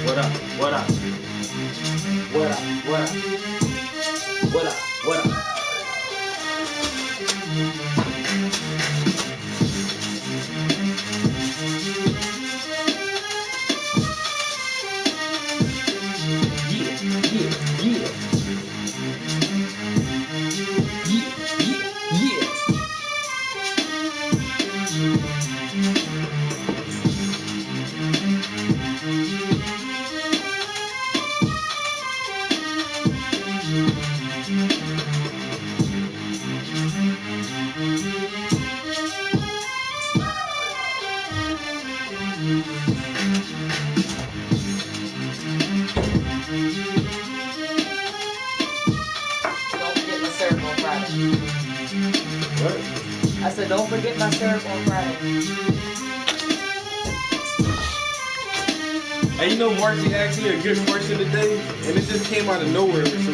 What up? What up? What up? What up? What up? What up? Yeah, yeah, yeah, yeah, yeah, Don't forget my syrup on Friday. yeah. What? I said, don't forget my syrup on Friday. And you know, Marcy asked me a good question today, and it just came out of nowhere. So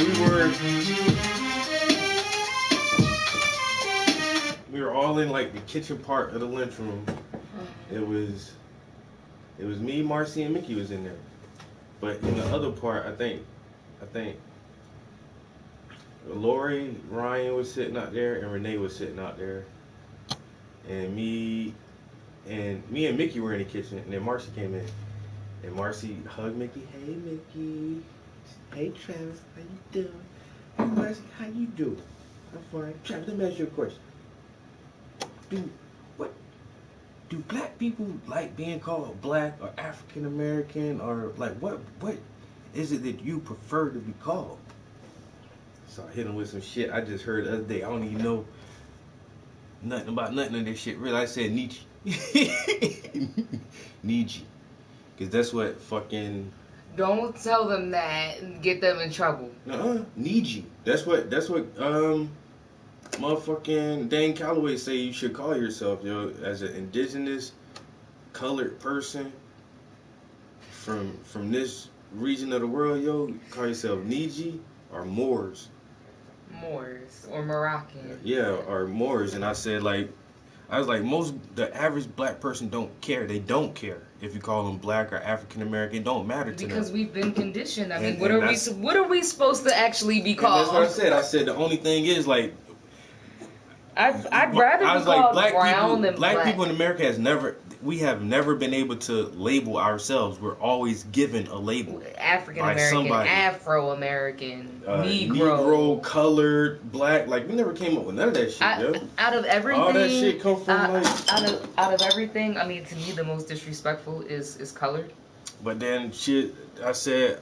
we were all in like the kitchen part of the lunchroom. It was me, Marcy, and Mickey was in there. But in the other part, I think Lori, Ryan was sitting out there, and Renee was sitting out there, and me and Mickey were in the kitchen, and then Marcy came in, and Marcy hugged Mickey. Hey, Mickey. Hey, Travis. How you doing? Hey, Marcy. How you doing? I'm fine. Travis, let me ask you a question. Do what? Do black people like being called black or African American or like what is it that you prefer to be called? So I hit him with some shit I just heard the other day. I don't even know nothing about nothing of this shit. Really, I said Nietzsche. Nietzsche. Because that's what fucking. Don't tell them that and get them in trouble. Nietzsche. That's what motherfucking Dane Calloway say you should call yourself, yo, as an indigenous colored person from this region of the world, yo. Call yourself Nietzsche or Moors. Moors or Moroccan. Yeah, or Moors. And I was like, the average black person don't care. They don't care if you call them black or African American. It don't matter to them. Because we've been conditioned. I mean, And- what and are we supposed to actually be And called? that's what I said. I said the only thing is like I'd rather I be was like called black brown people. than Black people in America we have never been able to label ourselves. We're always given a label. African by American, somebody. Afro American, Negro, colored, black. Like we never came up with none of that shit, yo. Out of everything, All that shit come from like. out of everything. I mean, to me, the most disrespectful is colored. But then shit, I said.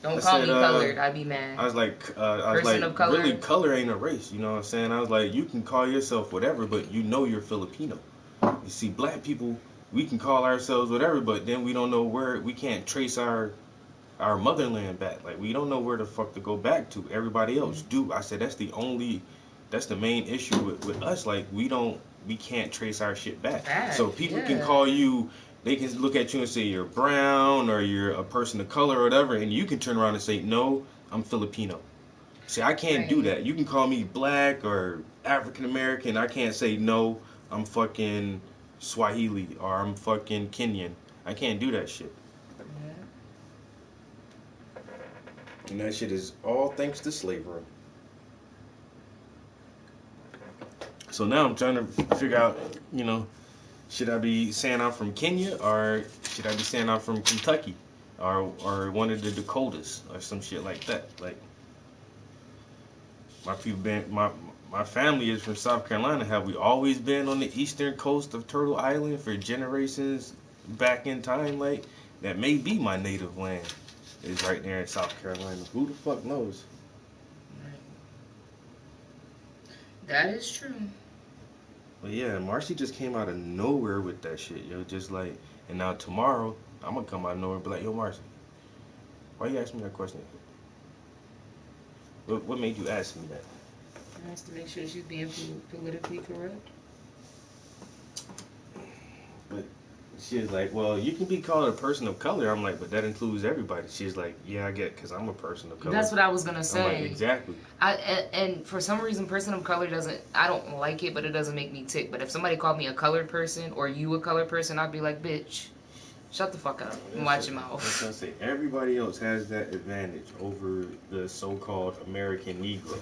Don't call me colored. I'd be mad. I was like, Person of color. really, color ain't a race. You know what I'm saying? I was like, you can call yourself whatever, but you know you're Filipino. You see, black people, we can call ourselves whatever, but then we don't know where. We can't trace our motherland back. Like we don't know where the fuck to go back to. Everybody else do. I said that's the only that's the main issue with us. Like we can't trace our shit back. So Fact, people can yeah. call you. They can look at you and say you're brown or you're a person of color or whatever, and you can turn around and say no, I'm Filipino. See, I can't do Right. that. You can call me black or African American. I can't say no, I'm fucking Swahili or I'm fucking Kenyan. I can't do that shit. Yeah. And that shit is all thanks to slavery. So now I'm trying to figure out, you know, should I be saying I'm from Kenya or should I be saying I'm from Kentucky or one of the Dakotas or some shit like that? Like my people been my family is from South Carolina. Have we always been on the eastern coast of Turtle Island for generations back in time? Like that may be my native land is right there in South Carolina. Who the fuck knows? Right. That is true. But yeah, Marcy just came out of nowhere with that shit, yo. Just like, and now tomorrow I'm gonna come out of nowhere and be like, yo, Marcy, why you asking me that question? What made you ask me that? Wants to make sure she's being politically correct. But she was like, well, you can be called a person of color. I'm like, but that includes everybody. She's like, yeah, I get, because I'm a person of color. That's what I was gonna I'm like, say. exactly. And for some reason, person of color doesn't. I don't like it, but it doesn't make me tick. But if somebody called me a colored person or you a colored person, I'd be like, bitch, shut the fuck up and watch your mouth. That's what I say. Everybody else has that advantage over the so-called American Negro.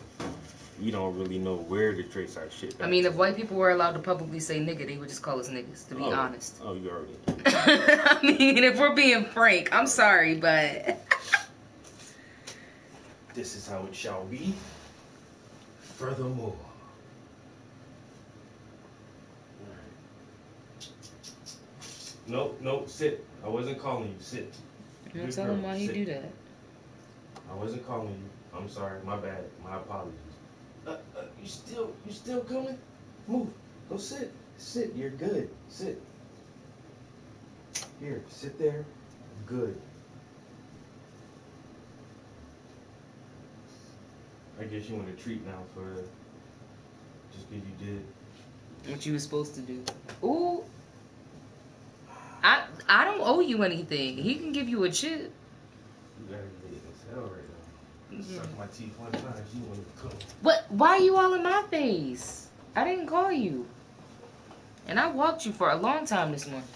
We don't really know where to trace our shit back I mean, to. if white people were allowed to publicly say nigga, they would just call us niggas. To be honest. Oh, you already. I mean, if we're being frank, I'm sorry, but This is how it shall be. Furthermore. Nope, sit. I wasn't calling you. Sit. don't tell him why he do that. I wasn't calling you. I'm sorry. My bad. My apologies. You still coming? Move. Go sit. Sit. You're good. Sit. Here, sit there. Good. I guess you want a treat now for just because you did what you was supposed to do. Ooh. I don't owe you anything. He can give you a chip. You gotta be as hell right now. Suck my teeth one time. She wanted to come. What? Why are you all in my face? I didn't call you. And I walked you for a long time this morning.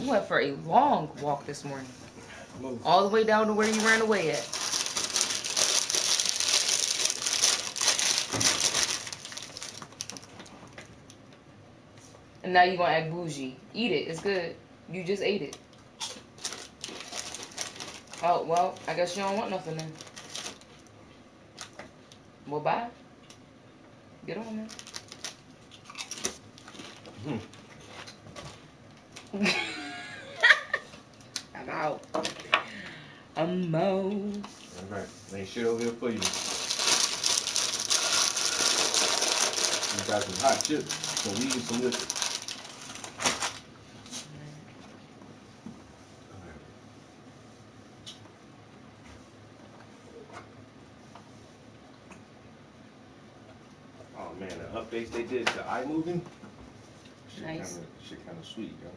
You went for a long walk this morning. Move. All the way down to where you ran away at. And now you're gonna act bougie. Eat it. It's good. You just ate it. Oh, well, I guess you don't want nothing then. Well, bye. Get on then. I'm out. I'm out. Alright, ain't shit over here for you. You got some hot chips, some weed, and some liquor. Oh man, the updates they did to iMovie. Nice. Shit kind of sweet, yo.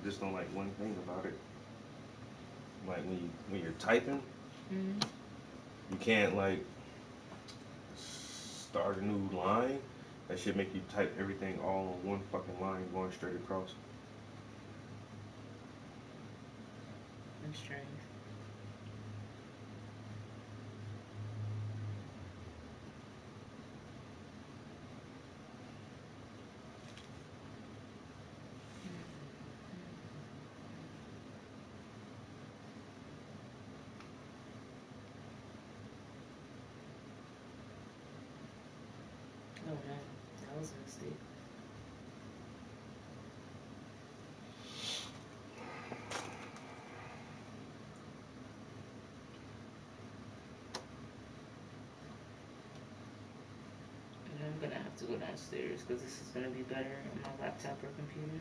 Just don't like one thing about it. Like when you're typing, Mm-hmm. you can't like start a new line. That should make you type everything all on one fucking line going straight across. That's strange. Oh, no. That was a mistake. And I'm gonna have to go downstairs because this is gonna be better on my laptop or computer.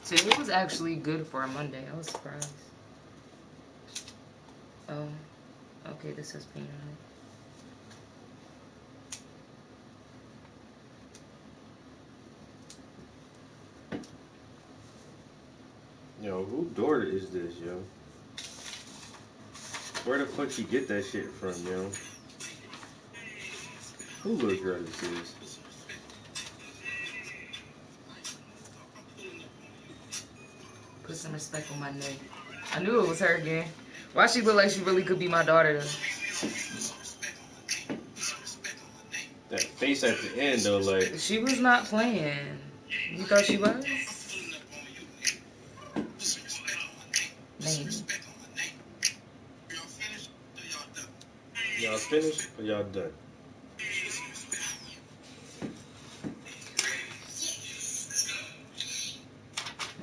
Today was actually good for a Monday. I was surprised. Oh, okay, this is pain on it. Yo, who daughter is this, yo? Where the fuck you get that shit from, yo? Who little girl this is? Put some respect on my name. I knew it was her again. Why she look like she really could be my daughter though? That face at the end though, like She was not playing. You thought she was? Maybe. y'all finished or y'all done?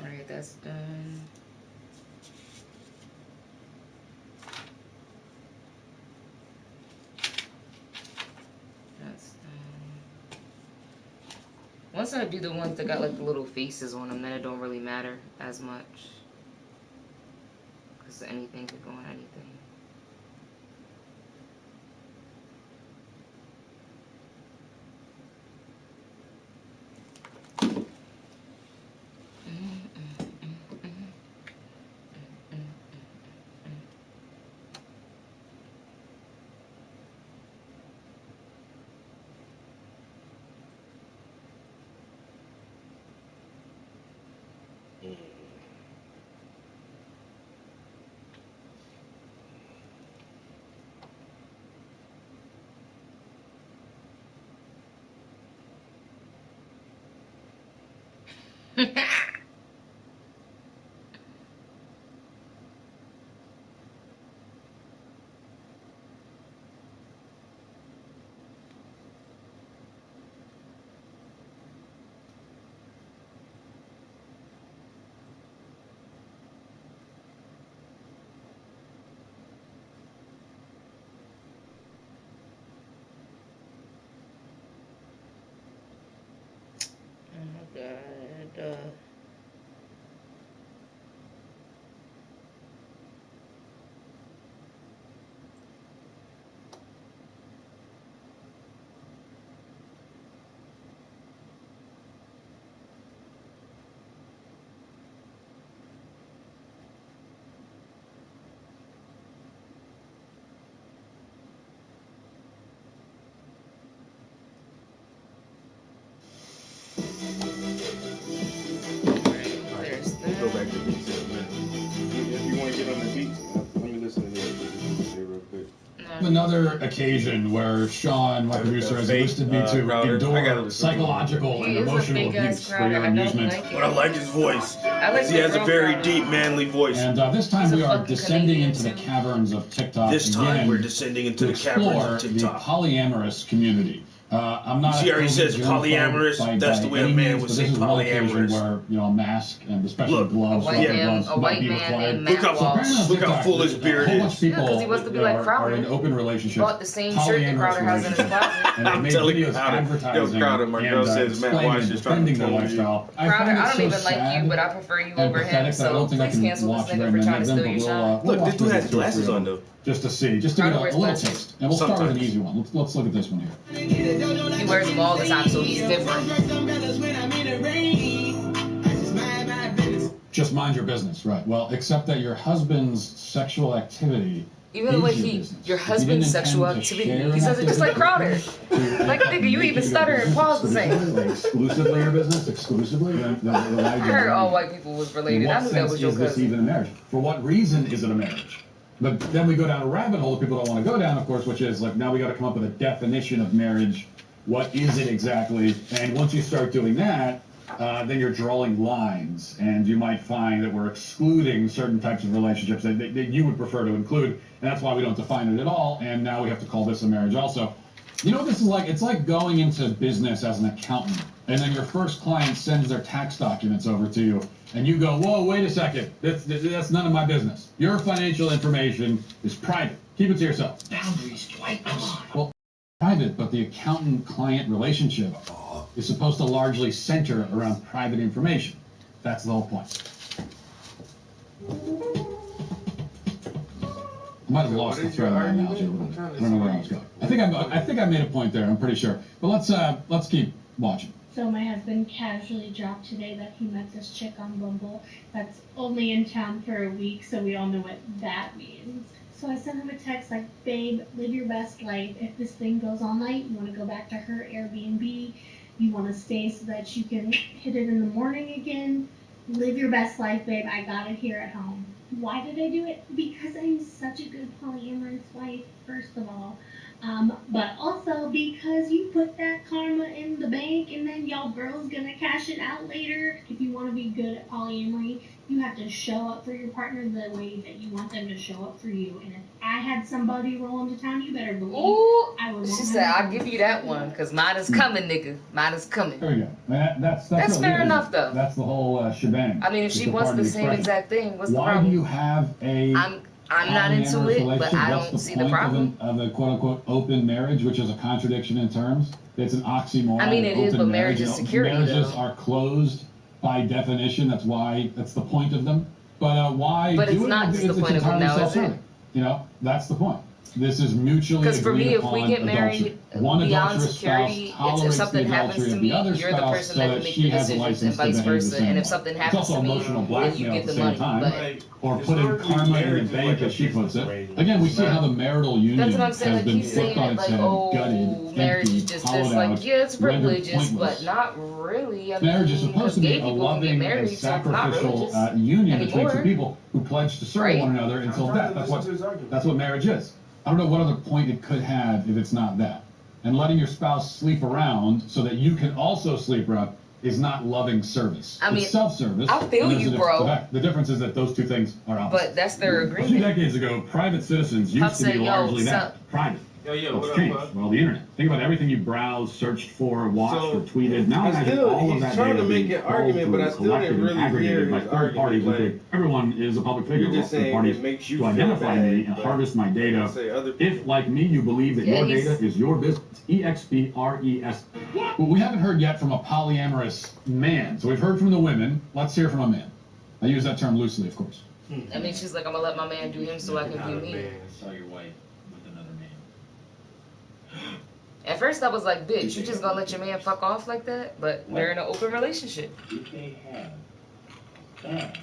Alright, that's done. That's done. Once I do the ones that got like the little faces on them, then it don't really matter as much. Because anything could go on anything. God. Go back to beats in a minute. If you want to get on the beats, let me listen to this real quick. Another occasion where Sean, my producer, has enlisted me to endure psychological and emotional abuse for your amusement. But I like his voice. He has a very deep, manly voice. And this time we are descending into the caverns of TikTok. This time we're descending into the caverns of TikTok. The polyamorous community. I'm not. She already says polyamorous. That's the way a man would say polyamorous. Where a mask and especially gloves, a white man named Matt Walsh. Look how full his beard is. Because he wants to be like Crowder. Are in open relationships. Bought the same shirt that Crowder has in his closet. And I'm telling you, Crowder, my girl says Matt Walsh is trying to their lifestyle. Crowder, I don't even like you, but I prefer you over him. So please cancel this nigga for trying to steal your shine. Look, this dude has glasses on though. Just to see, just to get a little taste. And we'll start with an easy one. Let's look at this one here. He wears them all the time, so he's different. Just mind your business, right? Well, except that your husband's sexual activity. Even the way your husband's sexual activity, he says it just like Crowder. Like, nigga, you even stutter and pause the same. Like exclusively your business? Exclusively? I heard all white people was related. I knew that was your cousin. Is this even a marriage? For what reason is it a marriage? But then we go down a rabbit hole that people don't want to go down, of course, which is like now we got to come up with a definition of marriage. What is it exactly? And once you start doing that, then you're drawing lines, and you might find that we're excluding certain types of relationships that you would prefer to include, and that's why we don't define it at all. And now we have to call this a marriage also. You know what this is like? It's like going into business as an accountant, and then your first client sends their tax documents over to you, and you go, whoa, wait a second, that's none of my business. Your financial information is private. Keep it to yourself. Boundaries, Dwight, come on. Well, private, but the accountant-client relationship is supposed to largely center around private information. That's the whole point. I might have lost the thread of my analogy a little bit. I don't know where I was going. I think I made a point there. I'm pretty sure. But let's keep watching. So my husband casually dropped today that he met this chick on Bumble that's only in town for a week, so we all know what that means. So I sent him a text like, babe, live your best life. If this thing goes all night, you want to go back to her Airbnb, you want to stay so that you can hit it in the morning again. Live your best life, babe. I got it here at home. Why did I do it? Because I'm such a good polyamorous wife, first of all. But also because you put that karma in the bank and then y'all girls gonna cash it out later. If you want to be good at polyamory, you have to show up for your partner the way that you want them to show up for you. And if I had somebody roll into town, you better believe Ooh, I would. she said, "I'll give you that one, cause mine is coming, nigga. Mine is coming." There we go. That's That's fair enough, though. That's the whole shebang. I mean, if she wants the same exact thing, what's the Why problem? do you have a I'm not into it, but I What's don't see the point problem. of a quote-unquote open marriage, which is a contradiction in terms? It's an oxymoron. I mean, it is, Open but marriage is security, Marriages though. are closed by definition. That's the point of them. But why But do it's it? not just the point of them entirely now, is it? self-serving. You know, that's the point. This is mutually Because for me, agreed if we upon get married adultery. One beyond adulterous security, spouse tolerates if something the happens adultery to of me, the other you're the spouse person so that that can make she the has a decisions, license and to vice behave the versa. same And if way. something It's happens also to me, emotional then you blackmail get at the the same money. time. But Or putting karma in the bank, as she puts it. Again, we see how the marital union that's what I'm has saying. Like, been he's saying flipped on it its like, head, oh, gutted, marriage empty, is just hollowed this. out, Like, yeah, it's rendered religious, pointless. but not really. I Marriage is mean, supposed to gay be a people can get loving married, and so it's not sacrificial religious union between anymore. two people who pledge to serve Right? one another until death. That's what marriage is. I don't know what other point it could have if it's not that. And letting your spouse sleep around so that you can also sleep around is not loving service. I mean, it's self-service. I feel and there's you, a difference. bro. The difference is that those two things are opposite. But that's their A few agreement. decades ago, private citizens used Puff to be said, yo, largely that, sup? private. Yo, What's what up, changed? Puff? Well, the internet. Think about everything you browsed, searched for, watched, So, or tweeted. Now I imagine still- all of he's that trying data to make being an argument, but I culled, still didn't collected, really aggregated hear by his third parties. argument, like, Everyone is a public figure. You're just Third saying parties it makes you to feel identify bad, me and but harvest my data. say other people. If, like me, you believe that Yeah, your he's- data is your business, EXPRES. Well, we haven't heard yet from a polyamorous man. So we've heard from the women. Let's hear from a man. I use that term loosely, of course. I mean, she's like, I'm gonna let my man do him so I can do me. Saw your wife with another man. At first, I was like, bitch, you just gonna let your man fuck off like that? But they're in an open relationship. Did they have bad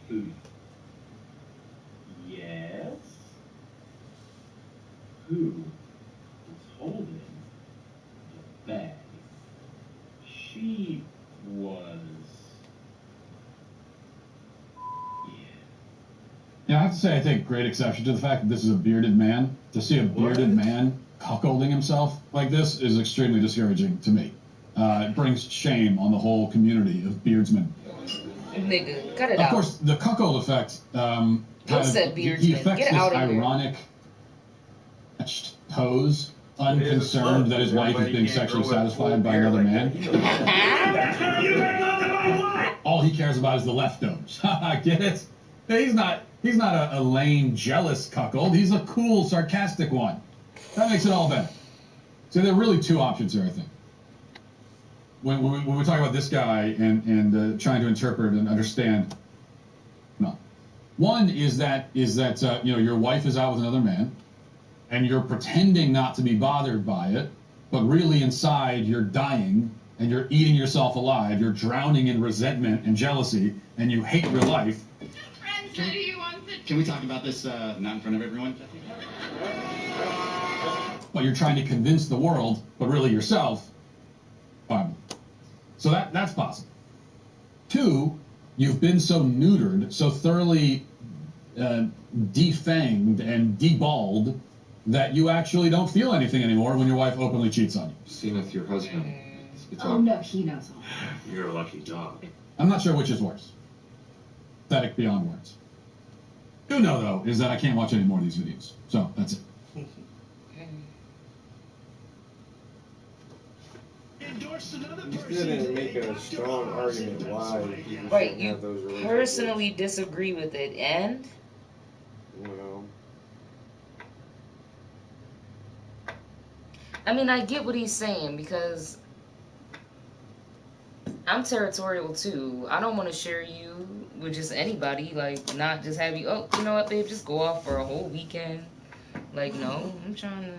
food? Yes. Who was holding the bag? She was. Yeah. Yeah, I have to say, I take great exception to the fact that this is a bearded man. To see a bearded man cuckolding himself like this is extremely discouraging to me. It brings shame on the whole community of beardsmen. Nigga, cut it Of out. course, the cuckold effect. Kind said of, beardsman. he affects Get this out of here. ironic pose, unconcerned that his wife is being sexually satisfied by another man. All he cares about is the leftovers. Get it? He's not a lame, jealous cuckold. He's a cool, sarcastic one. That makes it all better. So there are really two options here, I think. When we talk about this guy and trying to interpret and understand, no. One is that your wife is out with another man, and you're pretending not to be bothered by it, but really inside you're dying and you're eating yourself alive. You're drowning in resentment and jealousy, and you hate your life. Can we talk about this not in front of everyone? But you're trying to convince the world, but really yourself. Bible. So that's possible. Two, you've been so neutered, so thoroughly defanged and deballed that you actually don't feel anything anymore when your wife openly cheats on you. Zenith, your husband. Oh no, he knows all. You're a lucky dog. I'm not sure which is worse. Pathetic beyond words. Do know, though, is that I can't watch any more of these videos. So, that's it. You still didn't make a strong argument why people Right, shouldn't you have those relationships. personally disagree with it, and Well, I mean, I get what he's saying because I'm territorial too. I don't want to share you with just anybody. Like, not just have you. Oh, you know what, babe? Just go off for a whole weekend. Like, no, I'm trying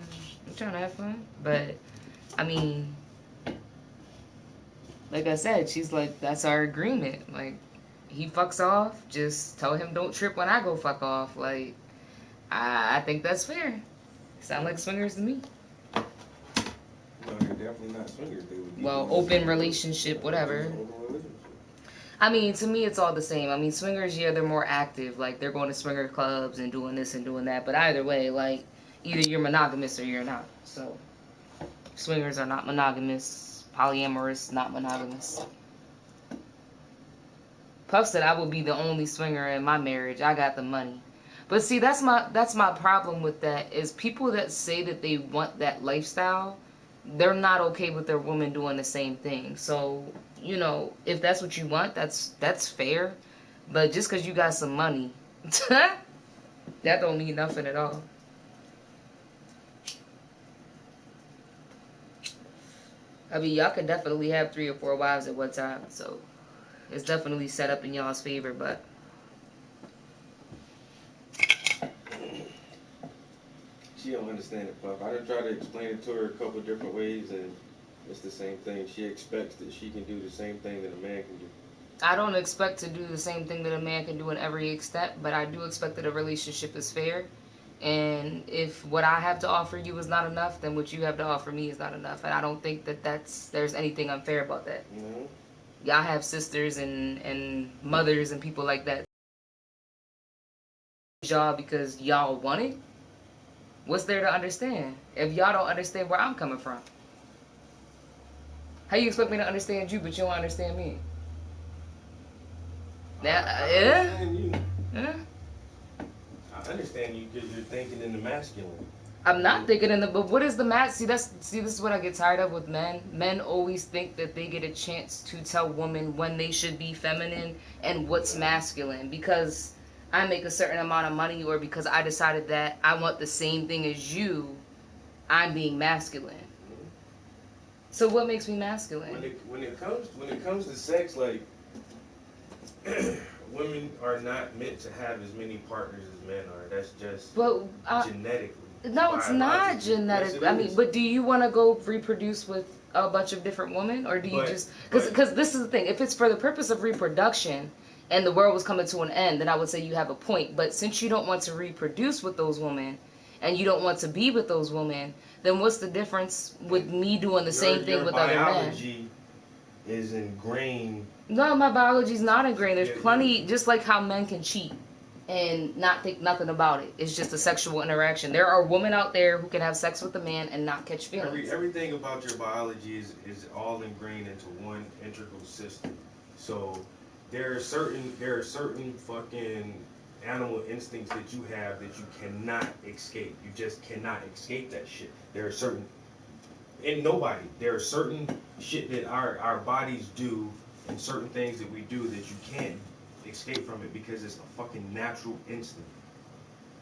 to have fun. But I mean, like I said, she's like, that's our agreement. Like, he fucks off, just tell him don't trip when I go fuck off. Like, I think that's fair. Sound like swingers to me. No, they're definitely not swingers. They would be Well, doing open this- relationship, whatever. Open relationship. I mean, to me, it's all the same. I mean, swingers, yeah, they're more active. Like, they're going to swinger clubs and doing this and doing that. But either way, like, either you're monogamous or you're not. So, swingers are not monogamous. Polyamorous, not monogamous. Puff said I would be the only swinger in my marriage. I got the money. But see, that's my problem with that, is people that say that they want that lifestyle, they're not okay with their woman doing the same thing. So, you know, if that's what you want, that's fair. But just because you got some money, that don't mean nothing at all. I mean, y'all could definitely have 3 or 4 wives at one time, so it's definitely set up in y'all's favor, but She don't understand it, Puff. I done tried to explain it to her a couple of different ways, and it's the same thing. She expects that she can do the same thing that a man can do. I don't expect to do the same thing that a man can do in every extent, but I do expect that a relationship is fair. And if what I have to offer you is not enough, then what you have to offer me is not enough. And I don't think that there's anything unfair about that. Mm-hmm. Y'all have sisters and mothers and people like that. Y'all because y'all want it. What's there to understand? If y'all don't understand where I'm coming from, how you expect me to understand you, but you don't understand me? Now, I yeah. understand you. Yeah. I understand you because you're thinking in the masculine. I'm not thinking in the, but what is the match? See, this is what I get tired of with men. Men always think that they get a chance to tell women when they should be feminine and what's masculine because I make a certain amount of money or because I decided that I want the same thing as you, I'm being masculine. So what makes me masculine? When it comes to sex, like women are not meant to have as many partners as men are. That's just But genetically. no, it's not biologically. genetic. Yes, it I mean, is. but do you want to go reproduce with a bunch of different women, or do you But- just but- because this is the thing? If it's for the purpose of reproduction and the world was coming to an end, then I would say you have a point. But since you don't want to reproduce with those women and you don't want to be with those women, then what's the difference with me doing the same thing with other men? biology is ingrained. No, my biology's not ingrained. There's Yeah, plenty, just like how men can cheat and not think nothing about it. It's just a sexual interaction. There are women out there who can have sex with a man and not catch feelings. Everything about your biology is all ingrained into one integral system. So there are certain fucking animal instincts that you have that you cannot escape. You just cannot escape that shit. There are certain shit that our bodies do and certain things that we do that you can't escape from it because it's a fucking natural instinct.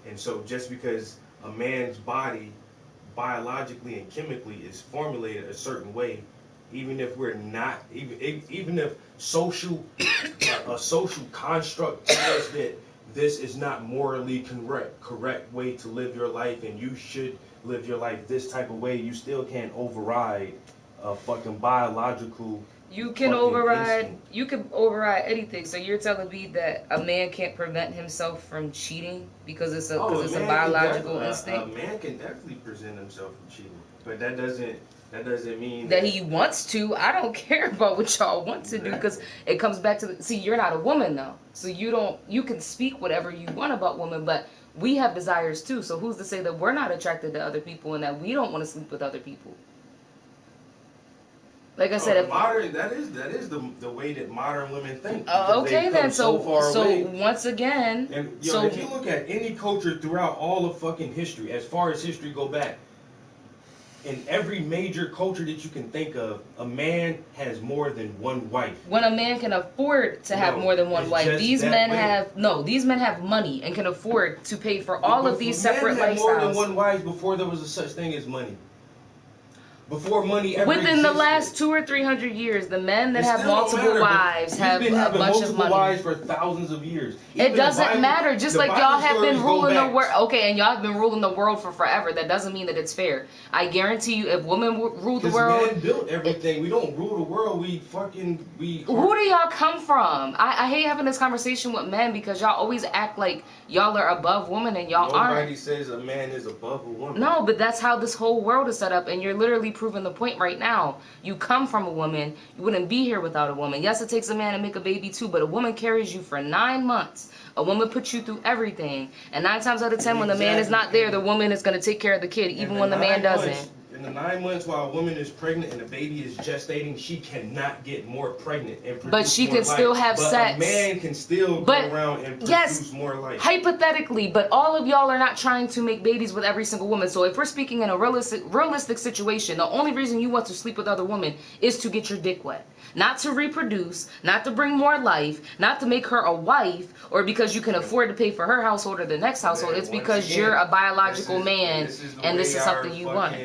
And so just because a man's body biologically and chemically is formulated a certain way, even if we're not, even if a social construct tells us that this is not morally correct way to live your life and you should live your life this type of way, you still can't override a fucking biological. You can override anything. So you're telling me that a man can't prevent himself from cheating because it's a biological instinct? A man can definitely present himself from cheating, but that doesn't mean that he wants to. I don't care about what y'all want to do because it comes back to see, you're not a woman though, so you can speak whatever you want about women, but we have desires too. So who's to say that we're not attracted to other people and that we don't want to sleep with other people? Like I said, that is the way that modern women think. Okay, then so away. once again, and if you look at any culture throughout all of fucking history, as far as history go back, in every major culture that you can think of, a man has more than one wife. When a man can afford to have more than one wife, these men have money and can afford to pay for all of these separate lifestyles. Men had more than one wife before there was a such thing as money. before money ever Within the existed. last 200 or 300 years, the men that It have still don't multiple matter, wives he's have been a having bunch of multiple money. wives for thousands of years. It Even the doesn't Bible- matter. Just the like Bible y'all have been stories go ruling the back. world. Okay, and y'all have been ruling the world for forever. That doesn't mean that it's fair. I guarantee you, if women ruled the Because world, men built everything. We don't rule the world. We who do y'all come from? I hate having this conversation with men because y'all always act like y'all are above women and y'all Nobody aren't. says a man is above a woman. No, but that's how this whole world is set up, and you're literally proving the point right now. You come from a woman. You wouldn't be here without a woman. Yes, it takes a man to make a baby too, but a woman carries you for 9 months. A woman puts you through everything, and 9 times out of 10, when the man is not there, the woman is going to take care of the kid, even when the man doesn't. In the 9 months while a woman is pregnant and the baby is gestating, she cannot get more pregnant and produce But she more can life. still have but sex. A man can still But go around and produce yes, more life. hypothetically, but all of y'all are not trying to make babies with every single woman. So if we're speaking in a realistic situation, the only reason you want to sleep with other women is to get your dick wet. Not to reproduce, not to bring more life, not to make her a wife, or because you can afford to pay for her household or the next household. It's because you're a biological man, and this is something you want.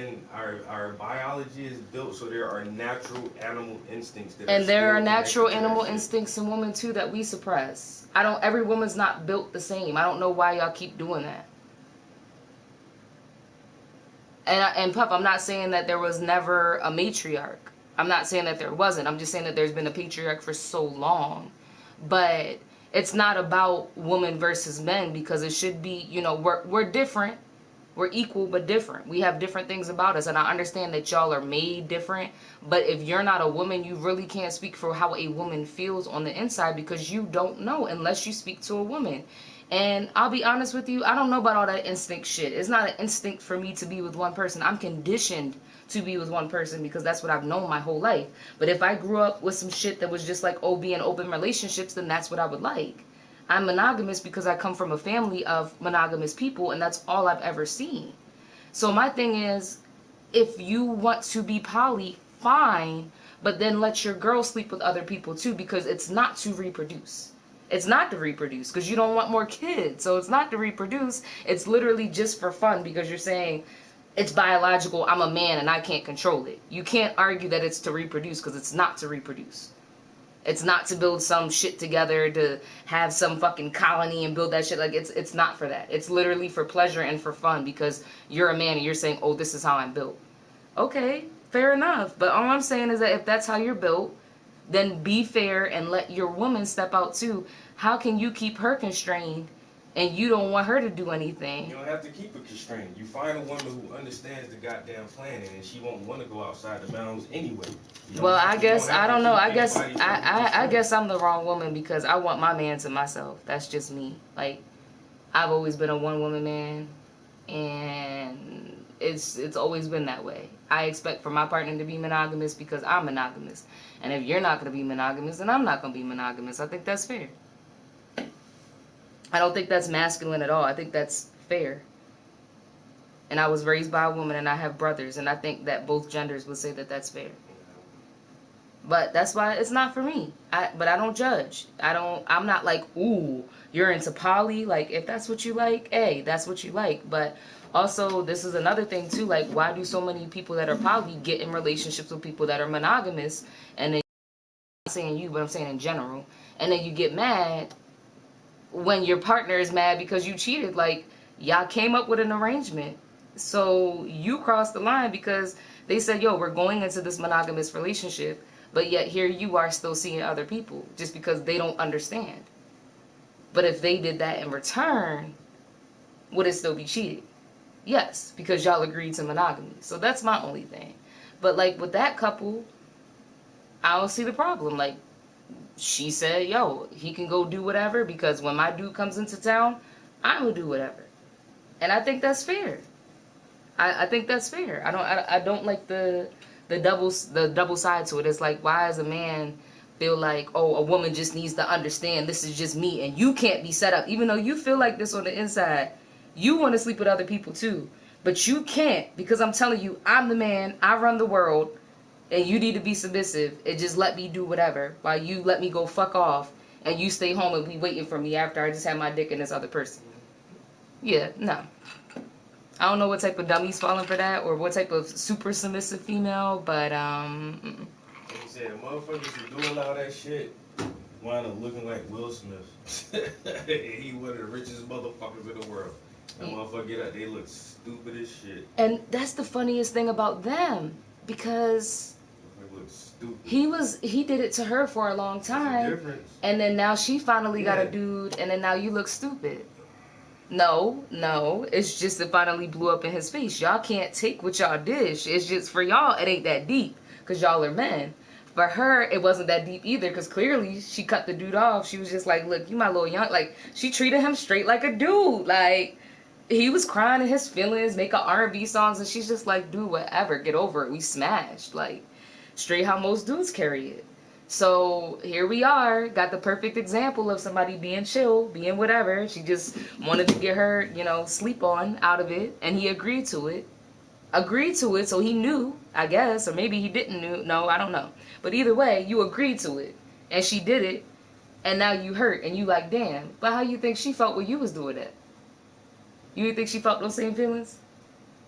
Our biology is built so there are natural animal instincts. And there are natural animal instincts in women too that we suppress. Every woman's not built the same. I don't know why y'all keep doing that. And Pup, I'm not saying that there was never a matriarch. I'm not saying that there wasn't. I'm just saying that there's been a patriarch for so long. But it's not about woman versus men, because it should be, we're different. We're equal but different. We have different things about us, and I understand that y'all are made different, but if you're not a woman, you really can't speak for how a woman feels on the inside, because you don't know unless you speak to a woman. And I'll be honest with you, I don't know about all that instinct shit. It's not an instinct for me to be with one person. I'm conditioned to be with one person because that's what I've known my whole life. But if I grew up with some shit that was just like, being open relationships, then that's what I would like. I'm monogamous because I come from a family of monogamous people, and that's all I've ever seen. So my thing is, if you want to be poly, fine, but then let your girl sleep with other people too, because it's not to reproduce. It's not to reproduce because you don't want more kids. So it's not to reproduce. It's literally just for fun because you're saying it's biological. I'm a man and I can't control it. You can't argue that it's to reproduce because it's not to reproduce. It's not to build some shit together to have some fucking colony and build that shit. Like, it's not for that. It's literally for pleasure and for fun because you're a man and you're saying, oh, this is how I'm built. Okay, fair enough. But all I'm saying is that if that's how you're built, then be fair and let your woman step out too. How can you keep her constrained and you don't want her to do anything? You don't have to keep her constrained. You find a woman who understands the goddamn planet, and she won't want to go outside the bounds anyway. Well, I guess I don't know. I guess I'm the wrong woman because I want my man to myself. That's just me. Like, I've always been a one woman man, and it's always been that way. I expect for my partner to be monogamous because I'm monogamous. And if you're not going to be monogamous, then I'm not going to be monogamous. I think that's fair. I don't think that's masculine at all. I think that's fair. And I was raised by a woman and I have brothers, and I think that both genders would say that that's fair. But that's why it's not for me. But I don't judge. I'm not like, ooh, you're into poly. Like, if that's what you like, hey, that's what you like. But also, this is another thing too. Like, why do so many people that are poly get in relationships with people that are monogamous? And then, I'm not saying you, but I'm saying in general. And then you get mad when your partner is mad because you cheated. Like, y'all came up with an arrangement. So you crossed the line because they said, yo, we're going into this monogamous relationship. But yet here you are still seeing other people just because they don't understand. But if they did that in return, would it still be cheating? Yes, because y'all agreed to monogamy. So that's my only thing. But like with that couple, I don't see the problem. Like, she said, yo, he can go do whatever because when my dude comes into town, I'm gonna do whatever. And I think that's fair. I think that's fair. I don't like the double side to it. It's like, why does a man feel like, oh, a woman just needs to understand this is just me and you can't be set up, even though you feel like this on the inside. You want to sleep with other people too, but you can't because I'm telling you, I'm the man, I run the world, and you need to be submissive and just let me do whatever while you let me go fuck off and you stay home and be waiting for me after I just had my dick in this other person. Yeah, no. I don't know what type of dummy's falling for that or what type of super submissive female, but Like you said, motherfuckers who do allow that shit wind up looking like Will Smith. He one of the richest motherfuckers in the world. That motherfucker get out, they look stupid as shit. and that's the funniest thing about them because They look stupid. he did it to her for a long There's a time, difference. and then now she finally got a Yeah. dude, and then now you look stupid. No, it's just it finally blew up in his face. Y'all can't take what y'all dish. It's just for y'all, it ain't that deep because y'all are men. For her, it wasn't that deep either because clearly she cut the dude off. She was just like, look, you my little young. Like, she treated him straight like a dude. Like, he was crying in his feelings, making R&B songs, and she's just like, dude, whatever, get over it. We smashed. Like, straight how most dudes carry it. So here we are, got the perfect example of somebody being chill, being whatever. She just wanted to get her, sleep on out of it, and he agreed to it. So he knew, I guess, or maybe he didn't know, I don't know. But either way, you agreed to it, and she did it, and now you hurt, and you like, damn. But how you think she felt when you was doing that? You think she felt those same feelings?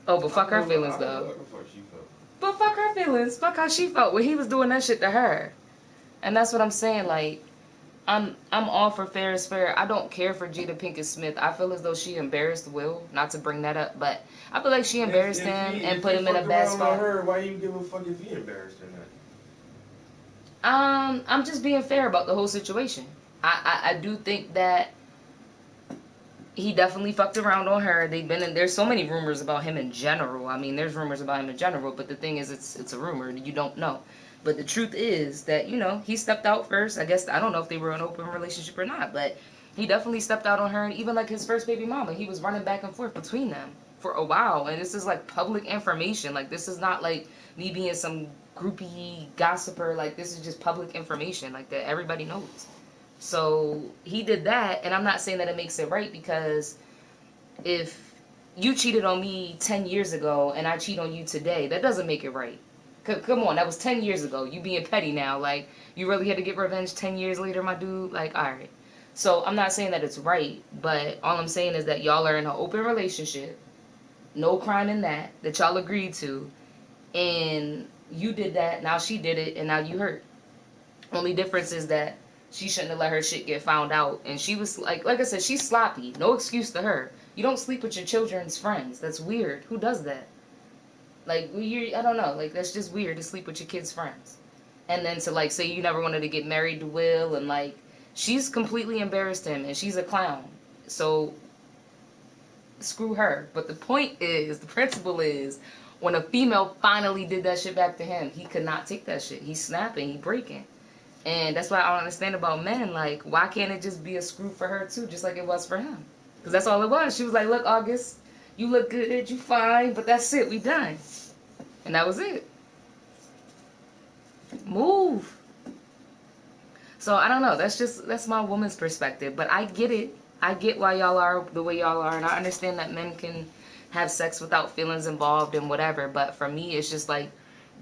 Oh, but fuck her feelings, though. What the fuck she felt? But fuck her feelings. Fuck how she felt when he was doing that shit to her. And that's what I'm saying. Like, I'm all for fair is fair. I don't care for Jada Pinkett Smith. I feel as though she embarrassed Will. Not to bring that up, but I feel like she embarrassed him and put him in a bad spot. Her, why you give a fuck if he embarrassed her? I'm just being fair about the whole situation. I do think that he definitely fucked around on her. There's so many rumors about him in general. I mean, there's rumors about him in general, but the thing is, it's a rumor. You don't know. But the truth is that, he stepped out first. I guess, I don't know if they were in an open relationship or not, but he definitely stepped out on her. And even like his first baby mama, he was running back and forth between them for a while. And this is like public information. Like, this is not like me being some groupie gossiper. Like, this is just public information, like, that everybody knows. So he did that, and I'm not saying that it makes it right, because if you cheated on me 10 years ago and I cheat on you today, that doesn't make it right. Come on, that was 10 years ago. You being petty now. Like, you really had to get revenge 10 years later, my dude? Like, alright. So I'm not saying that it's right, but all I'm saying is that y'all are in an open relationship. No crime in that y'all agreed to. And you did that, now she did it, and now you hurt. Only difference is that she shouldn't have let her shit get found out. And she was, like I said, she's sloppy. No excuse to her. You don't sleep with your children's friends. That's weird. Who does that? Like, I don't know. Like, that's just weird to sleep with your kids' friends. And then to, like, say you never wanted to get married to Will, and, like, she's completely embarrassed him, and she's a clown. So, screw her. But the point is, the principle is, when a female finally did that shit back to him, he could not take that shit. He's snapping. He's breaking. And that's why I don't understand about men. Like, why can't it just be a screw for her, too, just like it was for him? Because that's all it was. She was like, look, August, you look good, you fine, but that's it, we done. And that was it. Move. So, I don't know. That's my woman's perspective. But I get it. I get why y'all are the way y'all are. And I understand that men can have sex without feelings involved and whatever. But for me, it's just like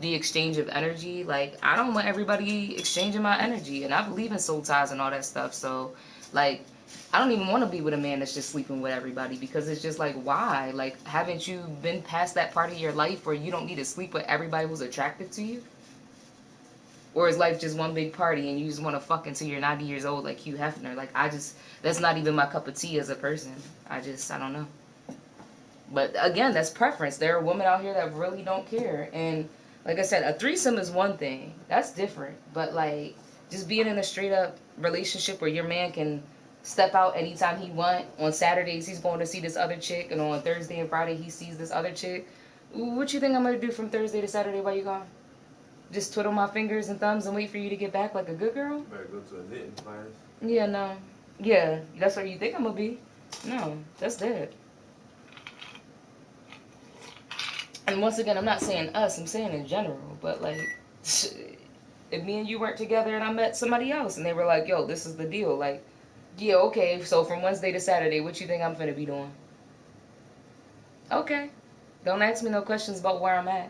the exchange of energy. Like, I don't want everybody exchanging my energy. And I believe in soul ties and all that stuff. So, like, I don't even want to be with a man that's just sleeping with everybody, because it's just like, why? Like, haven't you been past that part of your life where you don't need to sleep with everybody who's attractive to you? Or is life just one big party and you just want to fuck until you're 90 years old like Hugh Hefner? Like, that's not even my cup of tea as a person. I don't know. But again, that's preference. There are women out here that really don't care. And like I said, a threesome is one thing. That's different. But like, just being in a straight up relationship where your man can step out anytime he want. On Saturdays, he's going to see this other chick. And on Thursday and Friday, he sees this other chick. What you think I'm going to do from Thursday to Saturday while you gone? Just twiddle my fingers and thumbs and wait for you to get back like a good girl? Better go to a knitting class. Yeah, no. Yeah, that's where you think I'm going to be. No, that's dead. And once again, I'm not saying us, I'm saying in general. But like, if me and you weren't together and I met somebody else and they were like, yo, this is the deal. Like, yeah, okay, so from Wednesday to Saturday, what you think I'm finna be doing? Okay. Don't ask me no questions about where I'm at.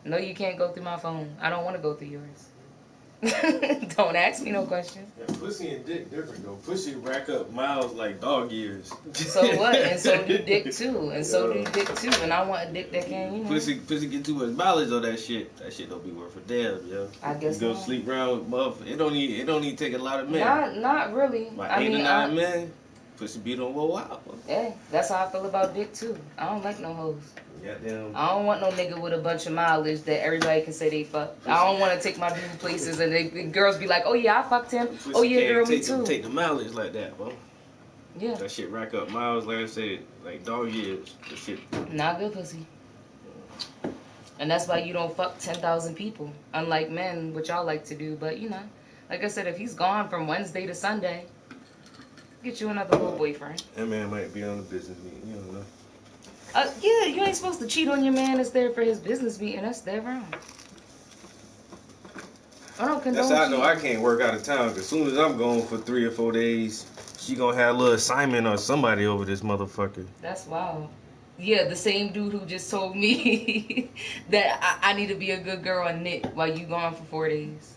No, you can't go through my phone. I don't want to go through yours. Don't ask me no questions. Yeah, pussy and dick different though. Pussy rack up miles like dog years. So what? And so do dick too. And so do dick too. And I want a dick that can, you know. Pussy get too much mileage on that shit. That shit don't be worth a damn, yo. I guess you go not. sleep around with motherfuckers. It don't even take a lot of men. Not really. Like I 8 mean, or 9 men. Pussy beat on roll out. Hey, that's how I feel about dick too. I don't like no hoes. Goddamn. I don't want no nigga with a bunch of mileage that everybody can say they fuck. I don't want to take my dude places and the girls be like, oh yeah, I fucked him. Pussy Oh yeah, can't girl, me too. Take the mileage like that, bro. Yeah. That shit rack up miles, like I said, like dog years. That shit. Not good pussy. And that's why you don't fuck 10,000 people. Unlike men, which y'all like to do. But, you know, like I said, if he's gone from Wednesday to Sunday, get you another little boyfriend. That man might be on a business meeting. You don't know. Yeah, you ain't supposed to cheat on your man that's there for his business meeting. That's dead wrong. I don't condone That's how I know cheating. I can't work out of town. Cause as soon as I'm gone for 3 or 4 days, she gonna have a little assignment or somebody over this motherfucker. That's wild. Yeah, the same dude who just told me that I need to be a good girl and knit while you gone for 4 days.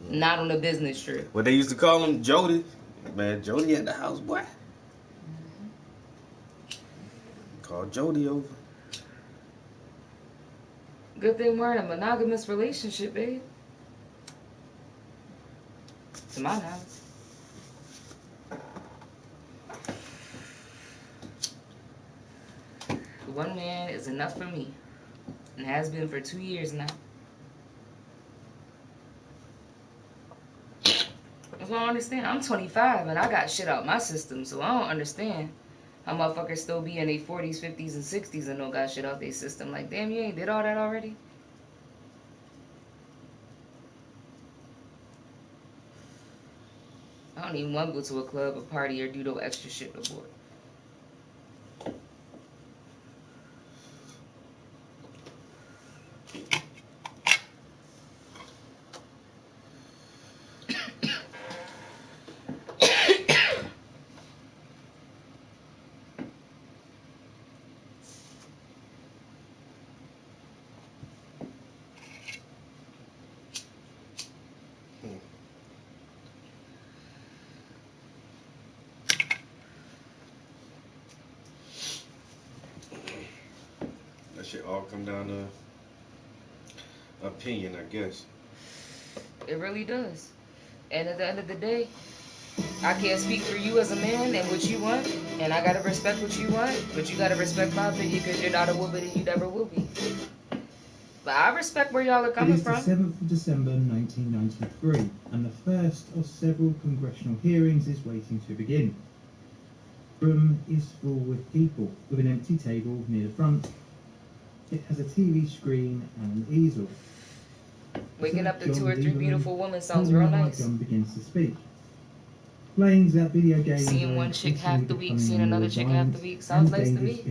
Not on a business trip. What they used to call him, Jody. Man, Jody at the house, boy. Call Jody over. Good thing we're in a monogamous relationship, babe. To my knowledge. One man is enough for me. And has been for 2 years now. I don't understand. I'm 25 and I got shit out my system, so I don't understand how motherfuckers still be in their 40s, 50s, and 60s and don't got shit out their system. Like, damn, you ain't did all that already? I don't even want to go to a club, a party, or do no extra shit no more. That shit all come down to opinion, I guess. It really does. And at the end of the day, I can't speak for you as a man and what you want, and I gotta respect what you want, but you gotta respect my opinion because you're not a woman and you never will be. But I respect where y'all are It coming is the from. 7th of December 1993, and the first of several congressional hearings is waiting to begin. The room is full with people, with an empty table near the front. It has a TV screen and an easel. Waking up to 2 or 3 John beautiful women sounds holding real the nice. microphone begins to speak. Playing that video games Seeing one chick half the week, seeing another chick half the week, sounds nice to me.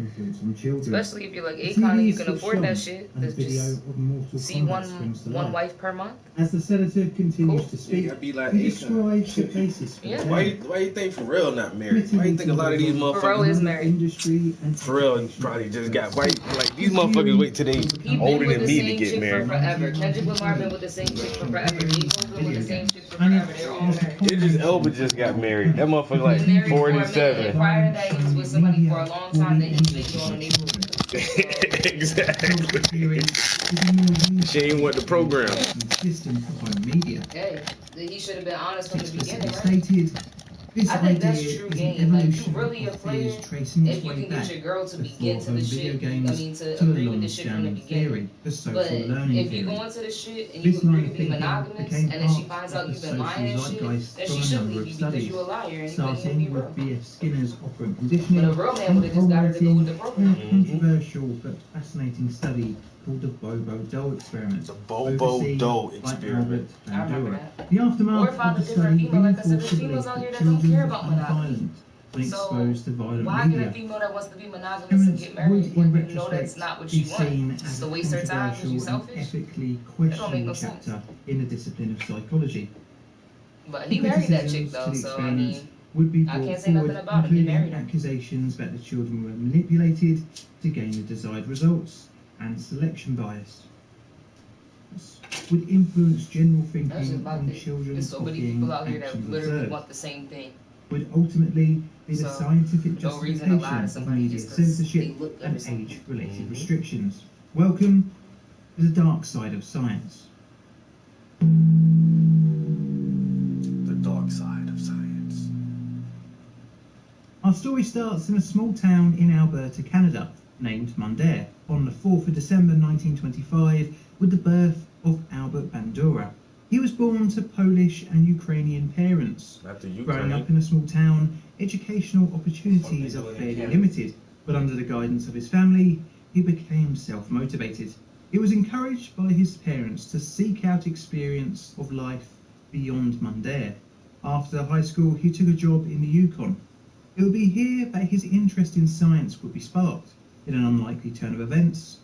Especially if you're like Akon and you can afford that shit. Just see one wife per month. As the senator continues Cool. to speak, Yeah, I be like he Akon. describes the basis for Yeah. the Why ban. you think Pharrell not married? Why you think a lot of these Pharrell motherfuckers? is married. Industry and Pharrell education probably just got experts. white. Like these motherfuckers wait till they He been older with than the me same to get chick married. for forever. Kendrick Lamar been with the same chick for forever. J-Cole been with the same chick for forever. They're all married. Idris Elba just got married. That motherfucker He was married like for a minute. 47. Prior to that, he was with somebody for a long time. Then he cheated on her neighborhood. Exactly. She ain't want the program. System for home media. Hey, he should have been honest from the beginning, right? Stated, this I think that's idea true is an game. Like, you evolution really a of player theories tracing its if you way can get back your girl to before begin to home the video shit. games I mean, to to the agree with the shit from the long-standing beginning. theory, the social But learning if you theory. go into the shit and you This agree line to of be thinking monogamous, became and then she part finds of out the you've been lying and social shit, zeitgeist then from she a should number leave of you because studies, you a liar and you couldn't even be starting real. with B.F. Skinner's operant conditioning But a real man and would've just got her to go with the program. a controversial but fascinating study called the Bobo Doe experiment. The Bobo overseen Doe by experiment. Albert I remember Bandura. that. The Or aftermath if I of the had a different study female, like I said, reinforced there's the females belief out here that that don't care children about are monogamy. violent when So exposed to violent why get a media. female that wants to be monogamous and Parents get would, married in when you know that's retrospect, not what be you want? seen Just as to a waste her time because you controversial and selfish? ethically That don't make questionable no sense. chapter in the discipline of psychology. But The he married that criticisms chick to though, the so I experiments mean, would be I brought can't say nothing forward, about him. He married including her. accusations that the children were manipulated to gain the desired results and selection bias. would influence general That's thinking just about on it. children There's so many copying people out here that actions literally observed, want the same thing. would ultimately be the So, scientific no reason to lie to justification of somebody media just 'cause they censorship look good or and something. age-related restrictions. Welcome to the dark side of science. The dark side of science. Our story starts in a small town in Alberta, Canada, named Mundare, on the 4th of December 1925, with the birth of Albert Bandura. He was born to Polish and Ukrainian parents. After Growing Ukraine. up in a small town, educational opportunities are fairly limited, but under the guidance of his family, he became self-motivated. He was encouraged by his parents to seek out experience of life beyond Mundare. After high school, he took a job in the Yukon. It would be here that his interest in science would be sparked, in an unlikely turn of events.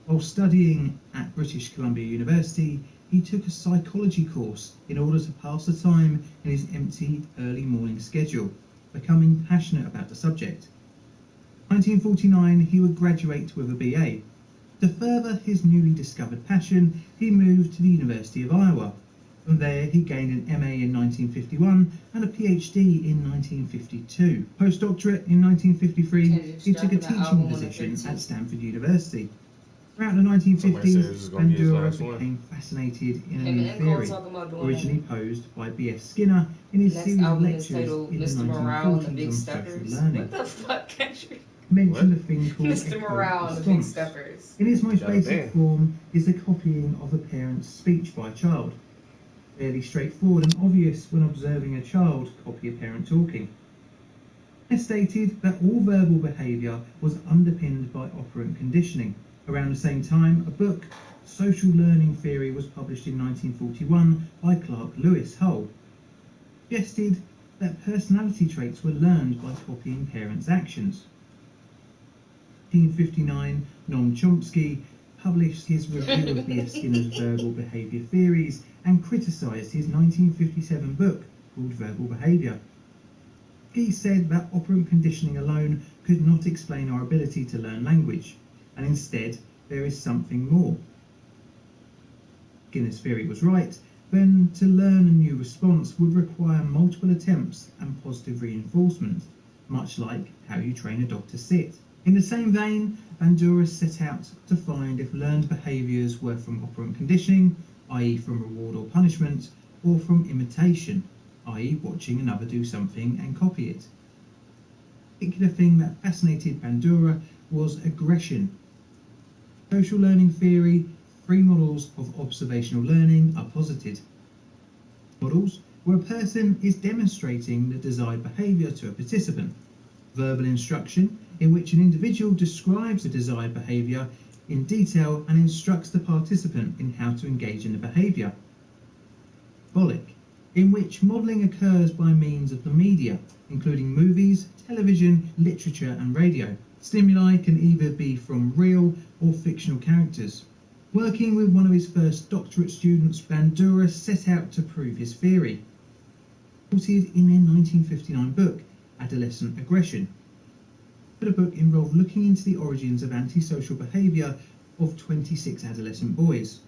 While studying at British Columbia University, he took a psychology course in order to pass the time in his empty early morning schedule, becoming passionate about the subject. In 1949, he would graduate with a BA. To further his newly discovered passion, he moved to the University of Iowa. From there, he gained an MA in 1951 and a PhD in 1952. Postdoctorate in 1953, he took a teaching position at Stanford University. Throughout the 1950s, Bandura became fascinated in a new theory, originally posed by B.F. Skinner in his series of lectures in the 1940s on social learning. What the fuck, Kendrick? Mentioned a thing called Mr. Morale and the Big Steppers. In its most basic form is the copying of the parent's speech by a child. Fairly straightforward and obvious when observing a child copy a parent talking. It stated that all verbal behaviour was underpinned by operant conditioning. Around the same time, a book, Social Learning Theory, was published in 1941 by Clark Lewis Hull. Suggested that personality traits were learned by copying parents' actions. In 1959, Noam Chomsky published his review of B.F. Skinner's verbal behaviour theories and criticised his 1957 book called Verbal Behaviour. He said that operant conditioning alone could not explain our ability to learn language, and instead there is something more. Skinner's theory was right, then to learn a new response would require multiple attempts and positive reinforcement, much like how you train a dog to sit. In the same vein, Bandura set out to find if learned behaviours were from operant conditioning, i.e. from reward or punishment, or from imitation, i.e. watching another do something and copy it. The particular thing that fascinated Bandura was aggression. Social learning theory, 3 models of observational learning are posited. Models where a person is demonstrating the desired behaviour to a participant. Verbal instruction, in which an individual describes the desired behaviour in detail and instructs the participant in how to engage in the behaviour. Symbolic, in which modelling occurs by means of the media, including movies, television, literature and radio. Stimuli can either be from real or fictional characters. Working with one of his first doctorate students, Bandura set out to prove his theory. Quoted in their 1959 book, Adolescent Aggression. The book involved looking into the origins of antisocial behaviour of 26 adolescent boys.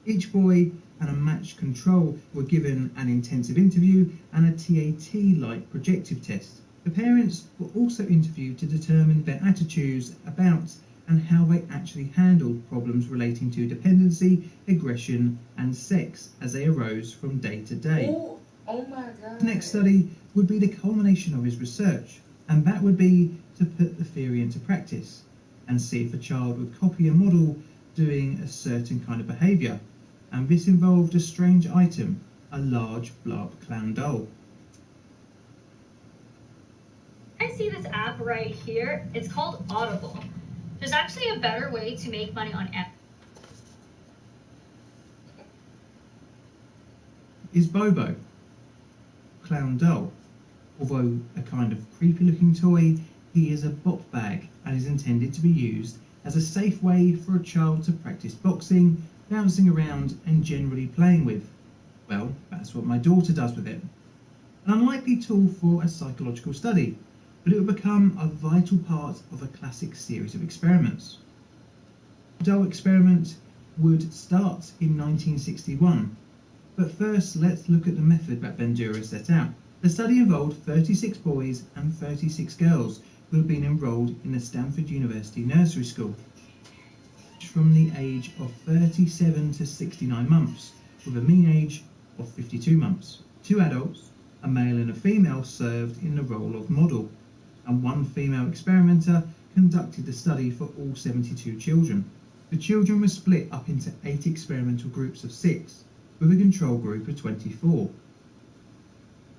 Each boy and a matched control were given an intensive interview and a TAT-like projective test. The parents were also interviewed to determine their attitudes about and how they actually handled problems relating to dependency, aggression and sex as they arose from day to day. Oh my God. The next study would be the culmination of his research, and that would be to put the theory into practice and see if a child would copy a model doing a certain kind of behaviour, and this involved a strange item, a large blob clown doll. I see this app right here. It's called Audible. There's actually a better way to make money on app. Is Bobo, clown doll. Although a kind of creepy looking toy, he is a bop bag and is intended to be used as a safe way for a child to practice boxing, bouncing around and generally playing with. Well, that's what my daughter does with it. An unlikely tool for a psychological study, but it would become a vital part of a classic series of experiments. The doll experiment would start in 1961. But first, let's look at the method that Bandura set out. The study involved 36 boys and 36 girls who had been enrolled in the Stanford University Nursery School from the age of 37 to 69 months, with a mean age of 52 months. 2 adults, a male and a female, served in the role of model, and 1 female experimenter conducted the study for all 72 children. The children were split up into 8 experimental groups of 6, with a control group of 24.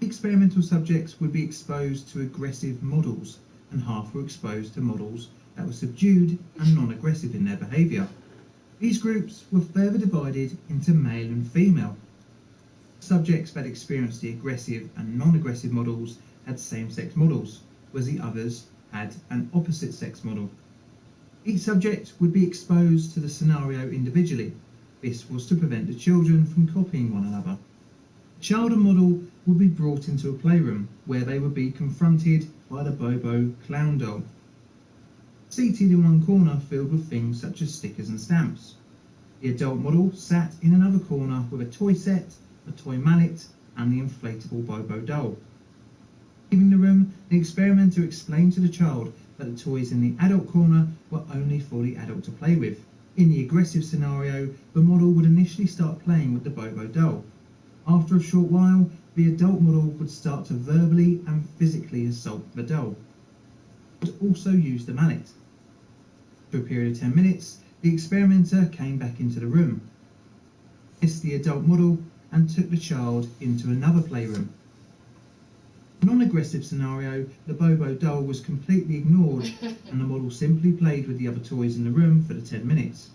Experimental subjects would be exposed to aggressive models, and half were exposed to models that were subdued and non-aggressive in their behaviour. These groups were further divided into male and female. Subjects that experienced the aggressive and non-aggressive models had same-sex models, whereas the others had an opposite-sex model. Each subject would be exposed to the scenario individually. This was to prevent the children from copying one another. The child and model would be brought into a playroom where they would be confronted by the Bobo clown doll, seated in one corner filled with things such as stickers and stamps. The adult model sat in another corner with a toy set, a toy mallet, and the inflatable Bobo doll. Leaving the room, the experimenter explained to the child that the toys in the adult corner were only for the adult to play with. In the aggressive scenario, the model would initially start playing with the Bobo doll. After a short while, the adult model would start to verbally and physically assault the doll. It would also use the mallet. For a period of 10 minutes, the experimenter came back into the room, kissed the adult model, and took the child into another playroom. In a non-aggressive scenario, the Bobo doll was completely ignored and the model simply played with the other toys in the room for the 10 minutes,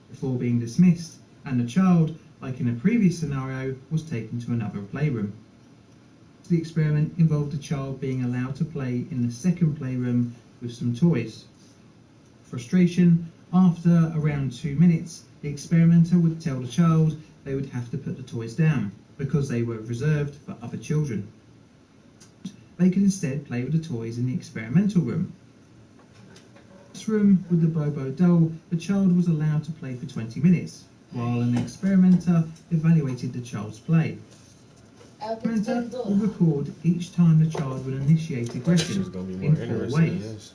before being dismissed, and the child, like in a previous scenario, was taken to another playroom. The experiment involved the child being allowed to play in the second playroom with some toys. Frustration, after around 2 minutes, the experimenter would tell the child they would have to put the toys down because they were reserved for other children. They could instead play with the toys in the experimental room. In this room with the Bobo doll, the child was allowed to play for 20 minutes, while an experimenter evaluated the child's play. The experimenter would record each time the child would initiate aggression in 4 ways.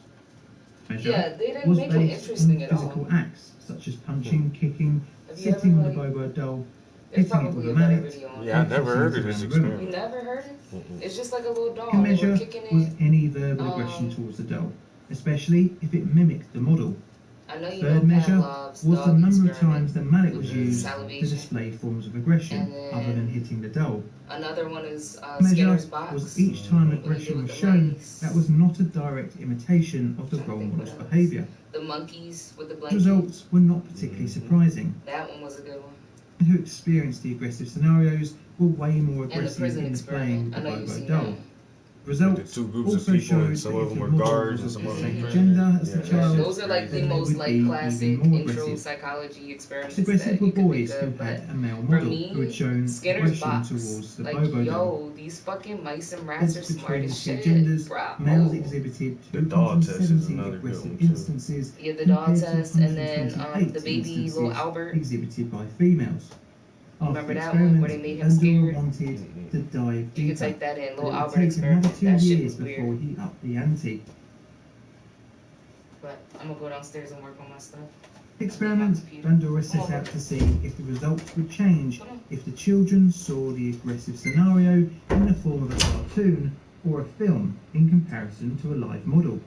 Yeah, they didn't make it interesting at all. Physical acts such as punching, kicking, sitting with the Bobo doll, hitting it with a mallet. Yeah, I never heard of this experiment. You never heard it? It's just like a little doll. The measure kicking was it. any verbal aggression towards the doll, especially if it mimicked the model. I know you Third know measure Pavlov's was the dog number of experiment times the mallet was with used to salivation. display forms of aggression And then other than hitting the doll. Another one is Measure Skinner's box. was each time When you aggression do was the shown lace. that was not a direct imitation of the role model's behaviour. The monkeys with the The blanket. results were not particularly surprising. That one was a good one. Who experienced the aggressive scenarios were way more And the aggressive prison in displaying experiment. the I know you've Bobo seen doll. that. Results The 2 groups of also people, showed and some that of if them the were model guards and was some of of the them same were gender as the Yeah, child, Those are like the then they most would like be even classic more intro aggressive. psychology experiments. Aggressive that were you could boys think who of, had but a male for model me, who had shown Skinner's aggression box. towards the Like, Bobo doll. yo, these fucking mice and rats are Between smart the as two shit. genders, Bro. males exhibited The dog test is 270 another good aggressive one, too. instances Yeah, the dog compared to test, and then 128 the baby little instances Albert. exhibited by females. After Remember the that one where they experiment, made him Bandura scared? wanted to dive You deeper. could take that in, but little it would Albert take experiment. another 2 That shit years was before weird. he upped the ante. But I'm gonna go downstairs and work on my stuff. The experiment, Bandura set out to see if the results would change if the children saw the aggressive scenario in the form of a cartoon or a film in comparison to a live model.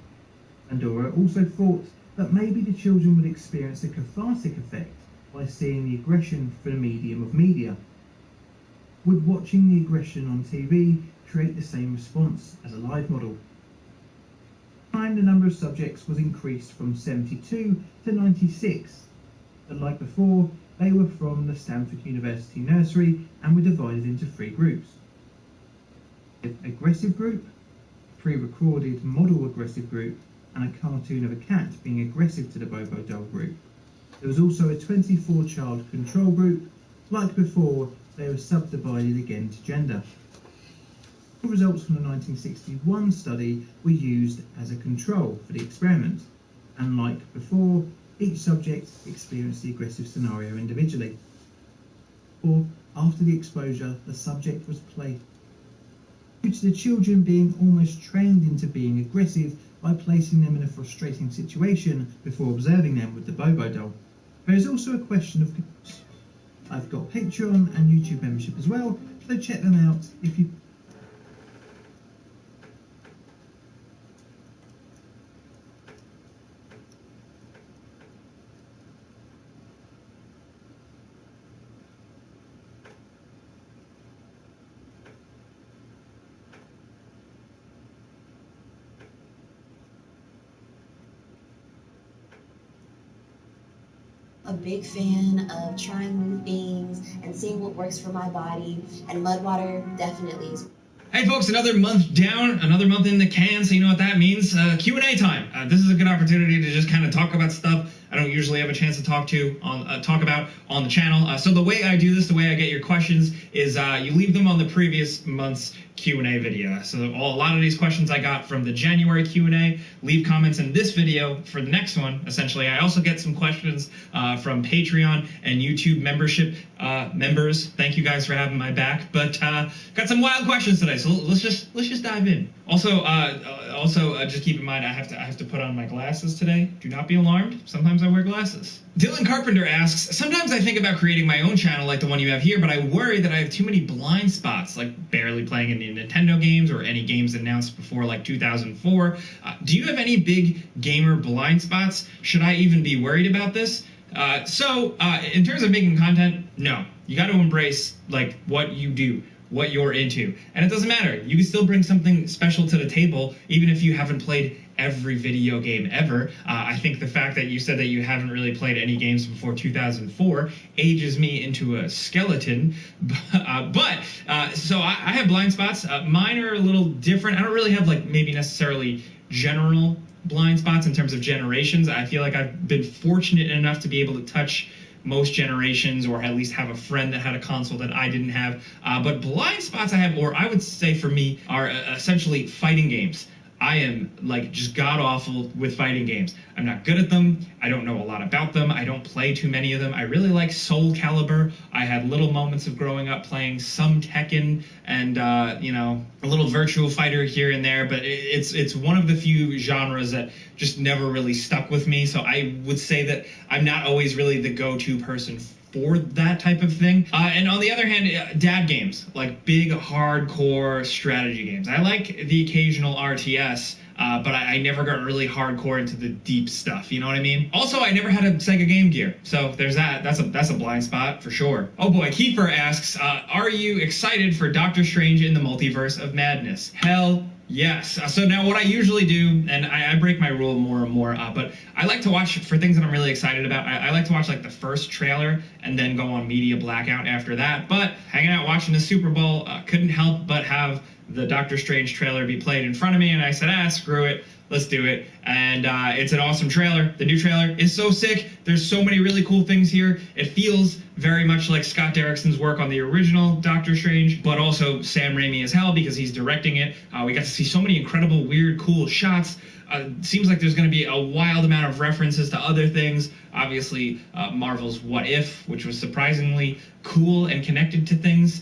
Bandura also thought that maybe the children would experience a cathartic effect by seeing the aggression through the medium of media. Would watching the aggression on TV create the same response as a live model? The number of subjects was increased from 72 to 96, but like before, they were from the Stanford University Nursery and were divided into 3 groups. An aggressive group, a pre-recorded model aggressive group, and a cartoon of a cat being aggressive to the Bobo doll group. There was also a 24-child control group. Like before, they were subdivided again to gender. The results from the 1961 study were used as a control for the experiment, and like before, Each subject experienced the aggressive scenario individually. Or, after the exposure, the subject was played due to the children being almost trained into being aggressive by placing them in a frustrating situation before observing them with the Bobo doll. There is also a question of... I've got Patreon and YouTube membership as well, so check them out if you... A big fan of trying new things and seeing what works for my body, and Mudwater definitely is. Hey folks, another month down, another month in the can, so you know what that means. Q&A time. This is a good opportunity to just kind of talk about stuff I don't usually have a chance to talk about on the channel. So the way I do this, the way I get your questions is you leave them on the previous month's Q&A video. So a lot of these questions I got from the January Q&A. Leave comments in this video for the next one, essentially. I also get some questions from Patreon and YouTube membership members. Thank you guys for having my back. But got some wild questions today, so let's just dive in. Also, just keep in mind I have to put on my glasses today. Do not be alarmed. Sometimes I wear glasses. Dylan Carpenter asks, sometimes I think about creating my own channel like the one you have here, but I worry that I have too many blind spots, like barely playing any Nintendo games or any games announced before like 2004. Do you have any big gamer blind spots? Should I even be worried about this? In terms of making content, no. You got to embrace like what you do, what you're into. And it doesn't matter. You can still bring something special to the table, even if you haven't played every video game ever. I think the fact that you said that you haven't really played any games before 2004 ages me into a skeleton. So I have blind spots. Mine are a little different. I don't really have like maybe necessarily general blind spots in terms of generations. I feel like I've been fortunate enough to be able to touch most generations, or at least have a friend that had a console that I didn't have. But blind spots I have, or I would say for me, are essentially fighting games. I am like just god-awful with fighting games. I'm not good at them. I don't know a lot about them. I don't play too many of them. I really like Soul Calibur. I had little moments of growing up playing some Tekken and, a little Virtua Fighter here and there, but it's one of the few genres that just never really stuck with me. So I would say that I'm not always really the go-to person for that type of thing. And on the other hand, dad games, like big hardcore strategy games. I like the occasional RTS, but I never got really hardcore into the deep stuff, you know what I mean? Also, I never had a Sega Game Gear, so there's that. That's a blind spot for sure. Oh boy, Kiefer asks, are you excited for Doctor Strange in the Multiverse of Madness? Hell yes. So now what I usually do, and I break my rule more and more, but I like to watch, for things that I'm really excited about, I like to watch like the first trailer and then go on media blackout after that. But hanging out watching the Super Bowl, couldn't help but have the Doctor Strange trailer be played in front of me, and I said, screw it. Let's do it. And it's an awesome trailer. The new trailer is so sick. There's so many really cool things here. It feels very much like Scott Derrickson's work on the original Doctor Strange, but also Sam Raimi as hell because he's directing it. We got to see so many incredible, weird, cool shots. Seems like there's going to be a wild amount of references to other things. Obviously, Marvel's What If, which was surprisingly cool and connected to things.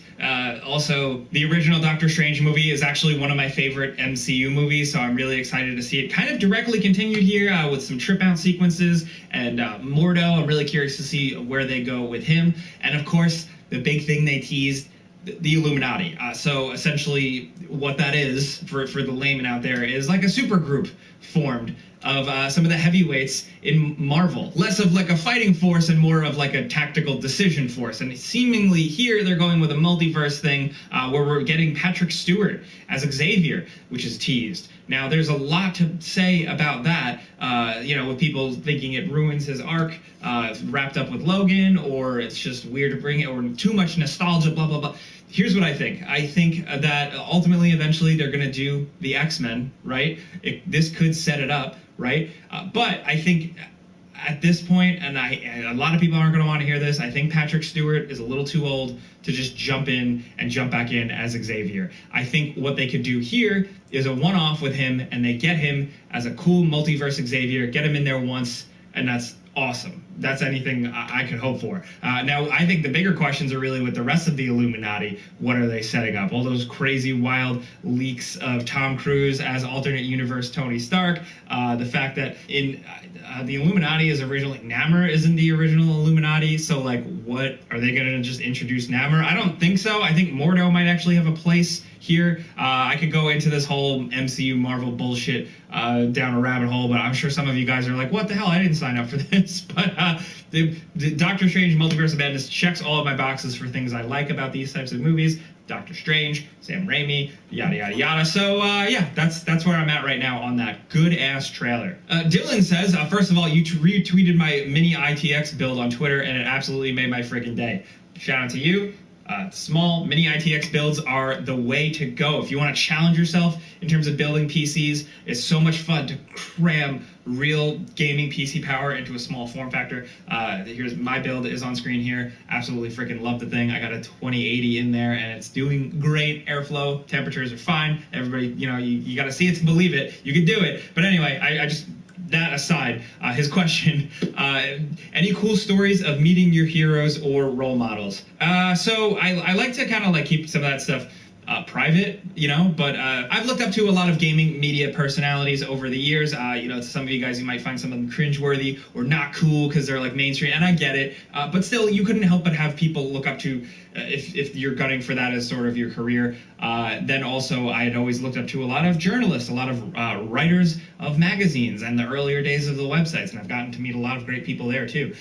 Also, the original Doctor Strange movie is actually one of my favorite MCU movies, so I'm really excited to see it kind of directly continued here with some trip-out sequences. And Mordo, I'm really curious to see where they go with him. And of course, the big thing they teased, the Illuminati. So essentially what that is, for the layman out there, is like a super group formed of some of the heavyweights in Marvel. Less of like a fighting force and more of like a tactical decision force. And seemingly here they're going with a multiverse thing where we're getting Patrick Stewart as Xavier, which is teased. Now there's a lot to say about that, with people thinking it ruins his arc, wrapped up with Logan, or it's just weird to bring it, or too much nostalgia, blah, blah, blah. Here's what I think. I think that ultimately, eventually, they're going to do the X-Men, right? This could set it up, right? But I think at this point, and a lot of people aren't going to want to hear this, I think Patrick Stewart is a little too old to just jump in and jump back in as Xavier. I think what they could do here is a one-off with him, and they get him as a cool multiverse Xavier, get him in there once, and that's awesome. That's anything I could hope for. Now, I think the bigger questions are really with the rest of the Illuminati. What are they setting up? All those crazy, wild leaks of Tom Cruise as alternate universe Tony Stark. The fact that in the Illuminati is originally Namor isn't the original Illuminati. So, like, what are they going to just introduce Namor? I don't think so. I think Mordo might actually have a place here. I could go into this whole MCU Marvel bullshit down a rabbit hole, but I'm sure some of you guys are like, what the hell? I didn't sign up for this. But the Doctor Strange Multiverse of Madness checks all of my boxes for things I like about these types of movies. Doctor Strange, Sam Raimi, yada, yada, yada. So, yeah, that's where I'm at right now on that good-ass trailer. Dylan says, first of all, you retweeted my mini ITX build on Twitter, and it absolutely made my freaking day. Shout out to you. Small mini ITX builds are the way to go. If you want to challenge yourself in terms of building PCs, it's so much fun to cram real gaming PC power into a small form factor. Here's my build is on screen here. Absolutely freaking love the thing. I got a 2080 in there and it's doing great. Airflow, temperatures are fine. Everybody, you got to see it to believe it. You can do it. But anyway, I just... That aside, his question, any cool stories of meeting your heroes or role models? So I like to kind of like keep some of that stuff private, but I've looked up to a lot of gaming media personalities over the years. Some of you guys, you might find some of them cringeworthy or not cool because they're like mainstream, and I get it. But still, you couldn't help but have people look up to, if you're gunning for that as sort of your career. Then also, I had always looked up to a lot of journalists, a lot of writers of magazines and the earlier days of the websites, and I've gotten to meet a lot of great people there too.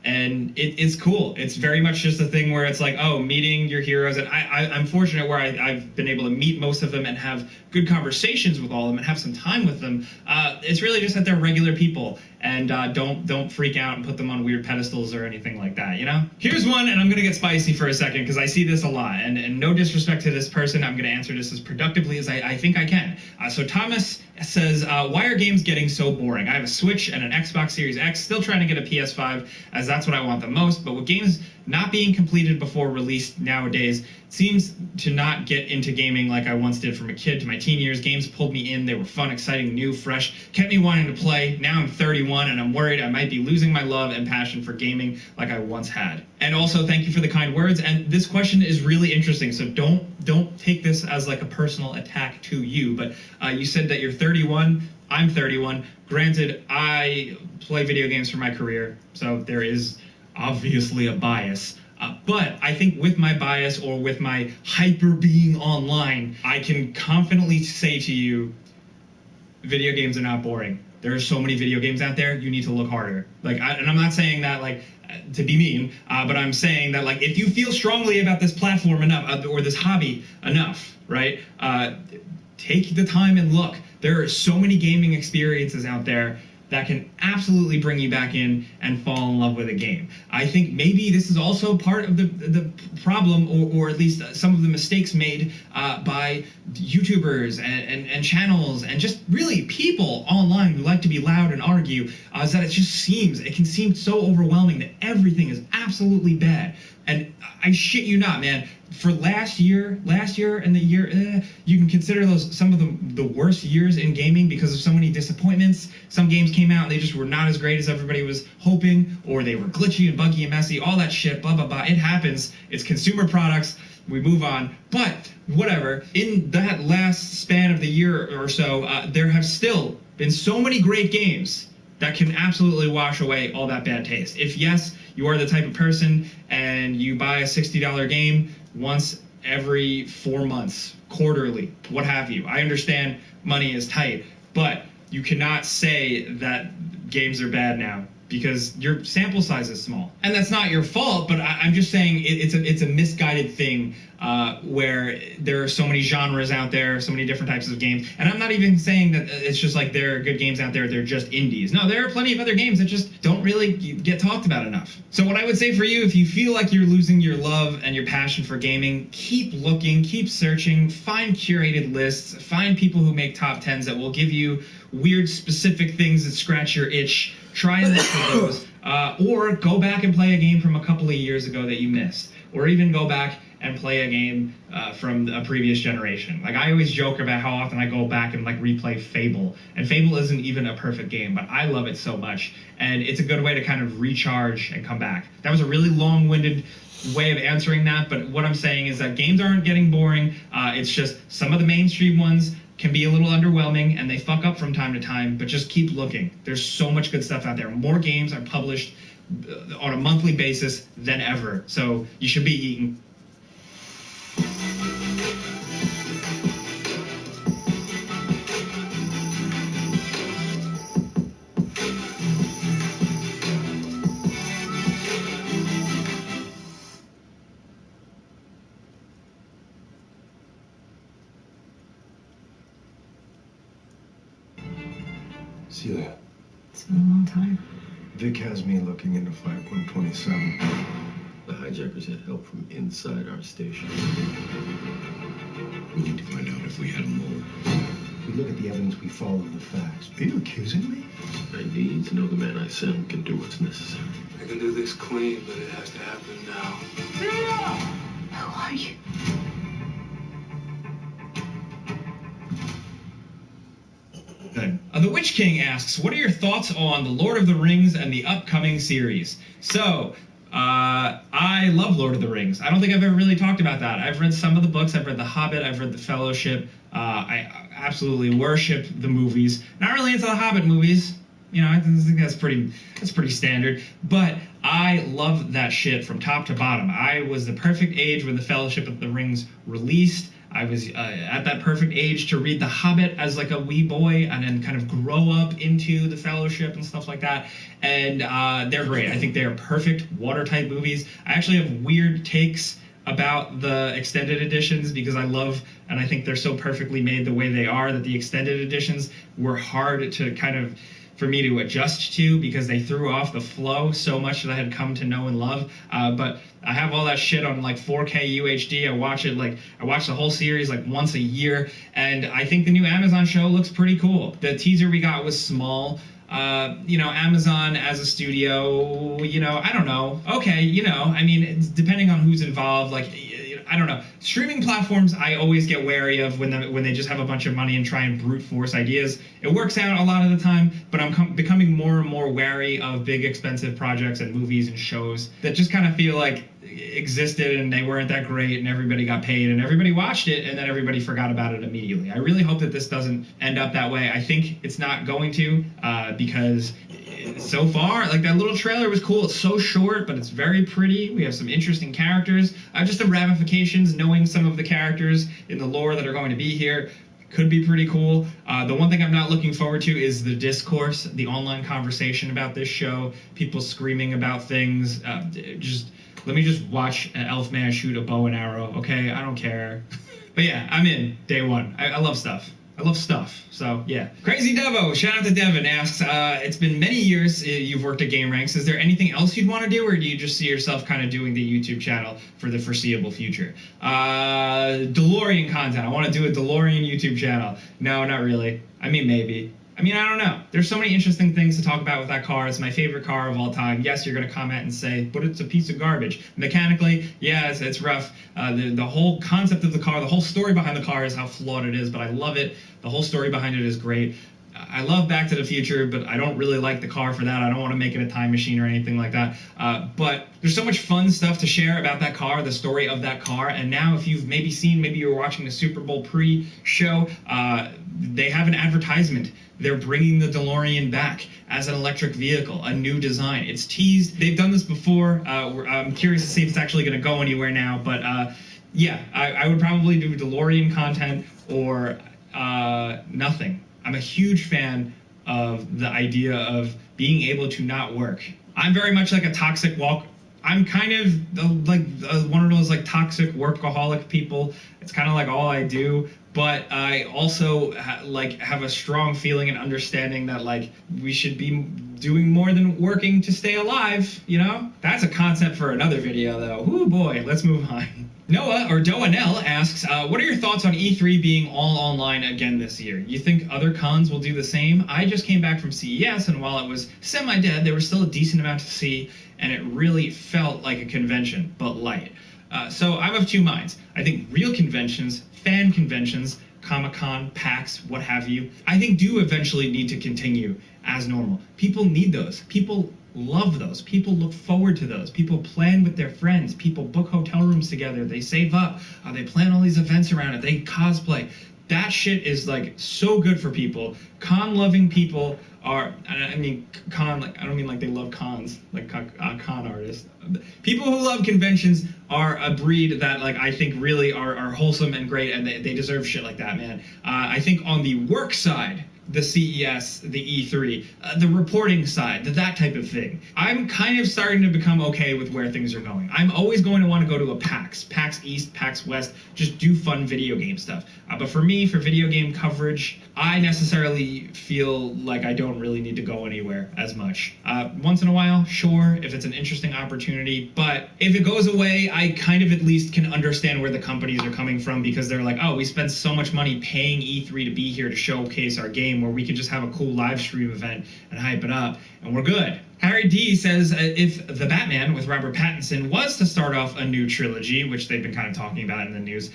And it's cool. It's very much just a thing where it's like, oh, meeting your heroes. And I'm fortunate where I've been able to meet most of them and have good conversations with all of them and have some time with them. It's really just that they're regular people, and don't freak out and put them on weird pedestals or anything like that, Here's one, and I'm going to get spicy for a second because I see this a lot. And no disrespect to this person, I'm going to answer this as productively as I think I can. So Thomas says, why are games getting so boring? I have a Switch and an Xbox Series X, still trying to get a PS5 as that's what I want the most, but with games not being completed before release nowadays, seems to not get into gaming like I once did from a kid to my teen years. Games pulled me in. They were fun, exciting, new, fresh, kept me wanting to play. Now I'm 31 and I'm worried I might be losing my love and passion for gaming like I once had. And also, thank you for the kind words. And this question is really interesting, so don't take this as like a personal attack to you. But you said that you're 31. I'm 31. Granted, I play video games for my career, so there is obviously a bias. But I think with my bias or with my hyper being online, I can confidently say to you, video games are not boring. There are so many video games out there, you need to look harder. And I'm not saying that to be mean, but I'm saying that if you feel strongly about this platform enough or this hobby enough, right? Take the time and look. There are so many gaming experiences out there that can absolutely bring you back in and fall in love with a game. I think maybe this is also part of the problem, or at least some of the mistakes made by YouTubers and channels and just really people online who like to be loud and argue, is that it can seem so overwhelming that everything is absolutely bad. And I shit you not, man. For last year and the year, you can consider those some of the worst years in gaming because of so many disappointments. Some games came out and they just were not as great as everybody was hoping, or they were glitchy and buggy and messy, all that shit, blah, blah, blah. It happens. It's consumer products. We move on. But whatever, in that last span of the year or so, there have still been so many great games that can absolutely wash away all that bad taste. If yes, you are the type of person and you buy a $60 game once every 4 months, quarterly, what have you. I understand money is tight, but you cannot say that games are bad now because your sample size is small. And that's not your fault, but I'm just saying it's a misguided thing where there are so many genres out there, so many different types of games. And I'm not even saying that it's just there are good games out there, they're just indies. No, there are plenty of other games that just don't really get talked about enough. So what I would say for you, if you feel like you're losing your love and your passion for gaming, keep looking, keep searching, find curated lists, find people who make top 10s that will give you weird specific things that scratch your itch. Try and look for those. Or go back and play a game from a couple of years ago that you missed. Or even go back and play a game from a previous generation. Like, I always joke about how often I go back and like replay Fable, and Fable isn't even a perfect game, but I love it so much, and it's a good way to kind of recharge and come back. That was a really long-winded way of answering that, but what I'm saying is that games aren't getting boring. It's just some of the mainstream ones can be a little underwhelming, and they fuck up from time to time, but just keep looking. There's so much good stuff out there. More games are published on a monthly basis than ever, so you should be eating. Celia, It's been a long time. Vic has me looking into Flight 127. The hijackers had help from inside our station. We need to find out if we had a mole. We look at the evidence, we follow the facts. Are you accusing me? I need to know the man I sent can do what's necessary. I can do this clean, but it has to happen now. Who are you? The Witch King asks, what are your thoughts on The Lord of the Rings and the upcoming series? So, I love Lord of the Rings. I don't think I've ever really talked about that. I've read some of the books. I've read The Hobbit. I've read The Fellowship. I absolutely worship the movies. Not really into the Hobbit movies. You know, I think that's pretty standard. But I love that shit from top to bottom. I was the perfect age when The Fellowship of the Rings released. I was at that perfect age to read The Hobbit as like a wee boy and then kind of grow up into The Fellowship and stuff like that. And they're great. I think they're perfect watertight movies. I actually have weird takes about the extended editions because I love and I think they're so perfectly made the way they are that the extended editions were hard to kind of for me to adjust to because they threw off the flow so much that I had come to know and love. But I have all that shit on like 4K UHD. I watch the whole series like once a year, and I think the new Amazon show looks pretty cool. The teaser we got was small. Amazon as a studio, I don't know. Okay, I mean, it's depending on who's involved, like, I don't know. Streaming platforms, I always get wary of when they just have a bunch of money and try and brute force ideas. It works out a lot of the time, but I'm becoming more and more wary of big, expensive projects and movies and shows that just kind of feel like existed and they weren't that great and everybody got paid and everybody watched it and then everybody forgot about it immediately. I really hope that this doesn't end up that way. I think it's not going to because so far, like, that little trailer was cool. It's so short, but it's very pretty. We have some interesting characters. Just the ramifications, knowing some of the characters in the lore that are going to be here could be pretty cool. The one thing I'm not looking forward to is the discourse, the online conversation about this show, people screaming about things. Let me just watch an elf man shoot a bow and arrow, okay? I don't care. But yeah, I'm in day one. I love stuff. I love stuff. So, yeah. Crazy Devo, shout out to Devin, asks, it's been many years you've worked at Game Ranks. Is there anything else you'd want to do, or do you just see yourself kind of doing the YouTube channel for the foreseeable future? DeLorean content. I want to do a DeLorean YouTube channel. No, not really. I mean, maybe. I don't know. There's so many interesting things to talk about with that car. It's my favorite car of all time. Yes, you're going to comment and say, but it's a piece of garbage. Mechanically, yeah, it's rough. The whole concept of the car, the whole story behind the car is how flawed it is, but I love it. The whole story behind it is great. I love Back to the Future, but I don't really like the car for that. I don't want to make it a time machine or anything like that. But there's so much fun stuff to share about that car, the story of that car. And now if you've maybe you were watching the Super Bowl pre-show, they have an advertisement. They're bringing the DeLorean back as an electric vehicle, a new design. It's teased. They've done this before. I'm curious to see if it's actually going to go anywhere now. But yeah, I would probably do DeLorean content or nothing. I'm a huge fan of the idea of being able to not work. I'm very much like a toxic walk. I'm kind of like one of those like toxic workaholic people. It's kind of like all I do. But I also have a strong feeling and understanding that like we should be doing more than working to stay alive, That's a concept for another video though. Ooh boy, let's move on. Noah, or Doanel, asks, what are your thoughts on E3 being all online again this year? You think other cons will do the same? I just came back from CES, and while it was semi-dead, there was still a decent amount to see, and it really felt like a convention, but light. So I'm of two minds. I think real conventions, fan conventions, Comic-Con, PAX, what have you, I think do eventually need to continue as normal. People need those. People love those. People look forward to those. People plan with their friends. People book hotel rooms together. They save up. They plan all these events around it. They cosplay. That shit is like so good for people. Con-loving people are, I mean, I don't mean like they love cons, like con artists. People who love conventions are a breed that, like, I think really are wholesome and great, and they deserve shit like that, man. I think on the work side, the CES, the E3, the reporting side, that type of thing, I'm kind of starting to become okay with where things are going. I'm always going to want to go to a PAX East, PAX West, just do fun video game stuff. But for me, for video game coverage, I necessarily feel like I don't really need to go anywhere as much. Once in a while, sure, if it's an interesting opportunity, but if it goes away, I kind of at least can understand where the companies are coming from, because they're like, oh, we spent so much money paying E3 to be here to showcase our game, where we could just have a cool live stream event and hype it up, and we're good. Harry D says, if The Batman with Robert Pattinson was to start off a new trilogy, which they've been kind of talking about in the news,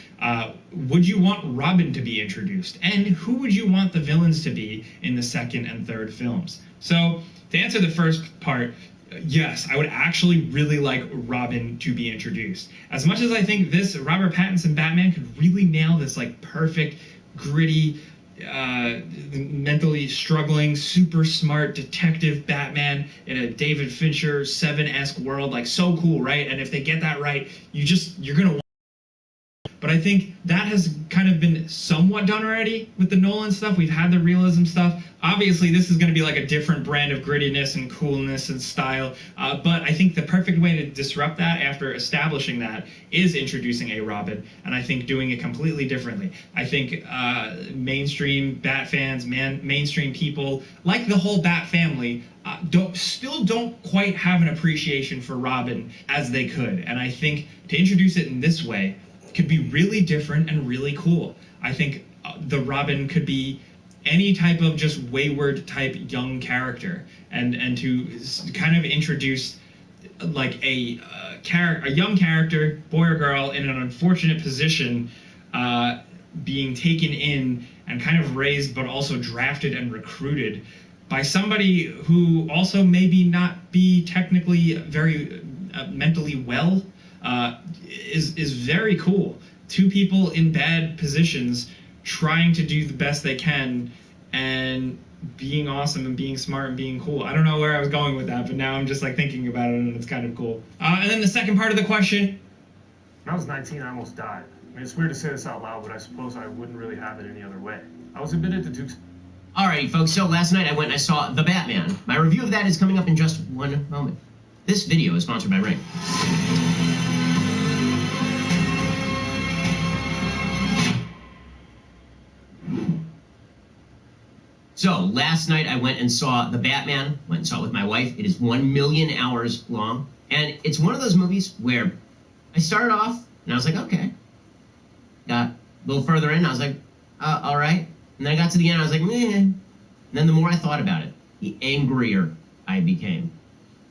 would you want Robin to be introduced? And who would you want the villains to be in the second and third films? So, to answer the first part, yes, I would actually really like Robin to be introduced. As much as I think this Robert Pattinson Batman could really nail this, like, perfect, gritty, mentally struggling, super smart detective Batman in a David Fincher 7-esque world, like, so cool, right? And if they get that right, you're gonna want. But I think that has kind of been somewhat done already with the Nolan stuff. We've had the realism stuff. Obviously, this is going to be like a different brand of grittiness and coolness and style. But I think the perfect way to disrupt that after establishing that is introducing a Robin, and I think doing it completely differently. I think mainstream Bat fans, mainstream people, like the whole Bat family, still don't quite have an appreciation for Robin as they could. And I think to introduce it in this way could be really different and really cool. I think the Robin could be any type of just wayward type young character, and to kind of introduce like a young character, boy or girl, in an unfortunate position, being taken in and kind of raised, but also drafted and recruited by somebody who also maybe not be technically very mentally well. Is very cool. Two people in bad positions trying to do the best they can and being awesome and being smart and being cool. I don't know where I was going with that, but now I'm just like thinking about it, and it's kind of cool. And then the second part of the question. When I was 19, I almost died. I mean, it's weird to say this out loud, but I suppose I wouldn't really have it any other way. I was admitted to Duke's. Alrighty, folks, so last night I went and I saw The Batman. My review of that is coming up in just one moment. This video is sponsored by Ring. So, last night I went and saw The Batman, went and saw it with my wife. It is 1 million hours long, and it's one of those movies where I started off, and I was like, okay. Got a little further in, I was like, all right. And then I got to the end, I was like, meh. And then the more I thought about it, the angrier I became.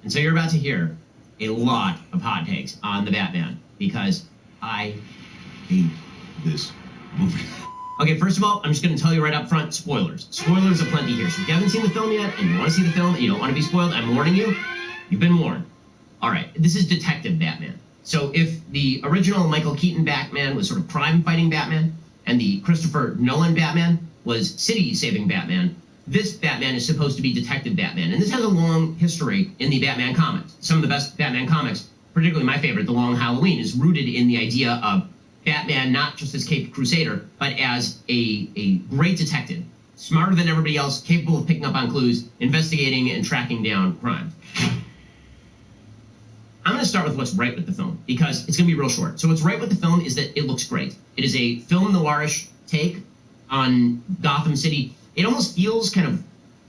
And so you're about to hear a lot of hot takes on The Batman, because I hate this movie. Okay, first of all, I'm just going to tell you right up front, spoilers. Spoilers aplenty here. So if you haven't seen the film yet, and you want to see the film, and you don't want to be spoiled, I'm warning you. You've been warned. All right, this is Detective Batman. So if the original Michael Keaton Batman was sort of crime-fighting Batman, and the Christopher Nolan Batman was city-saving Batman, this Batman is supposed to be Detective Batman. And this has a long history in the Batman comics. Some of the best Batman comics, particularly my favorite, The Long Halloween, is rooted in the idea of Batman not just as Caped Crusader, but as a great detective, smarter than everybody else, capable of picking up on clues, investigating and tracking down crime. I'm going to start with what's right with the film, because it's going to be real short. So what's right with the film is that it looks great. It is a film noirish take on Gotham City. It almost feels kind of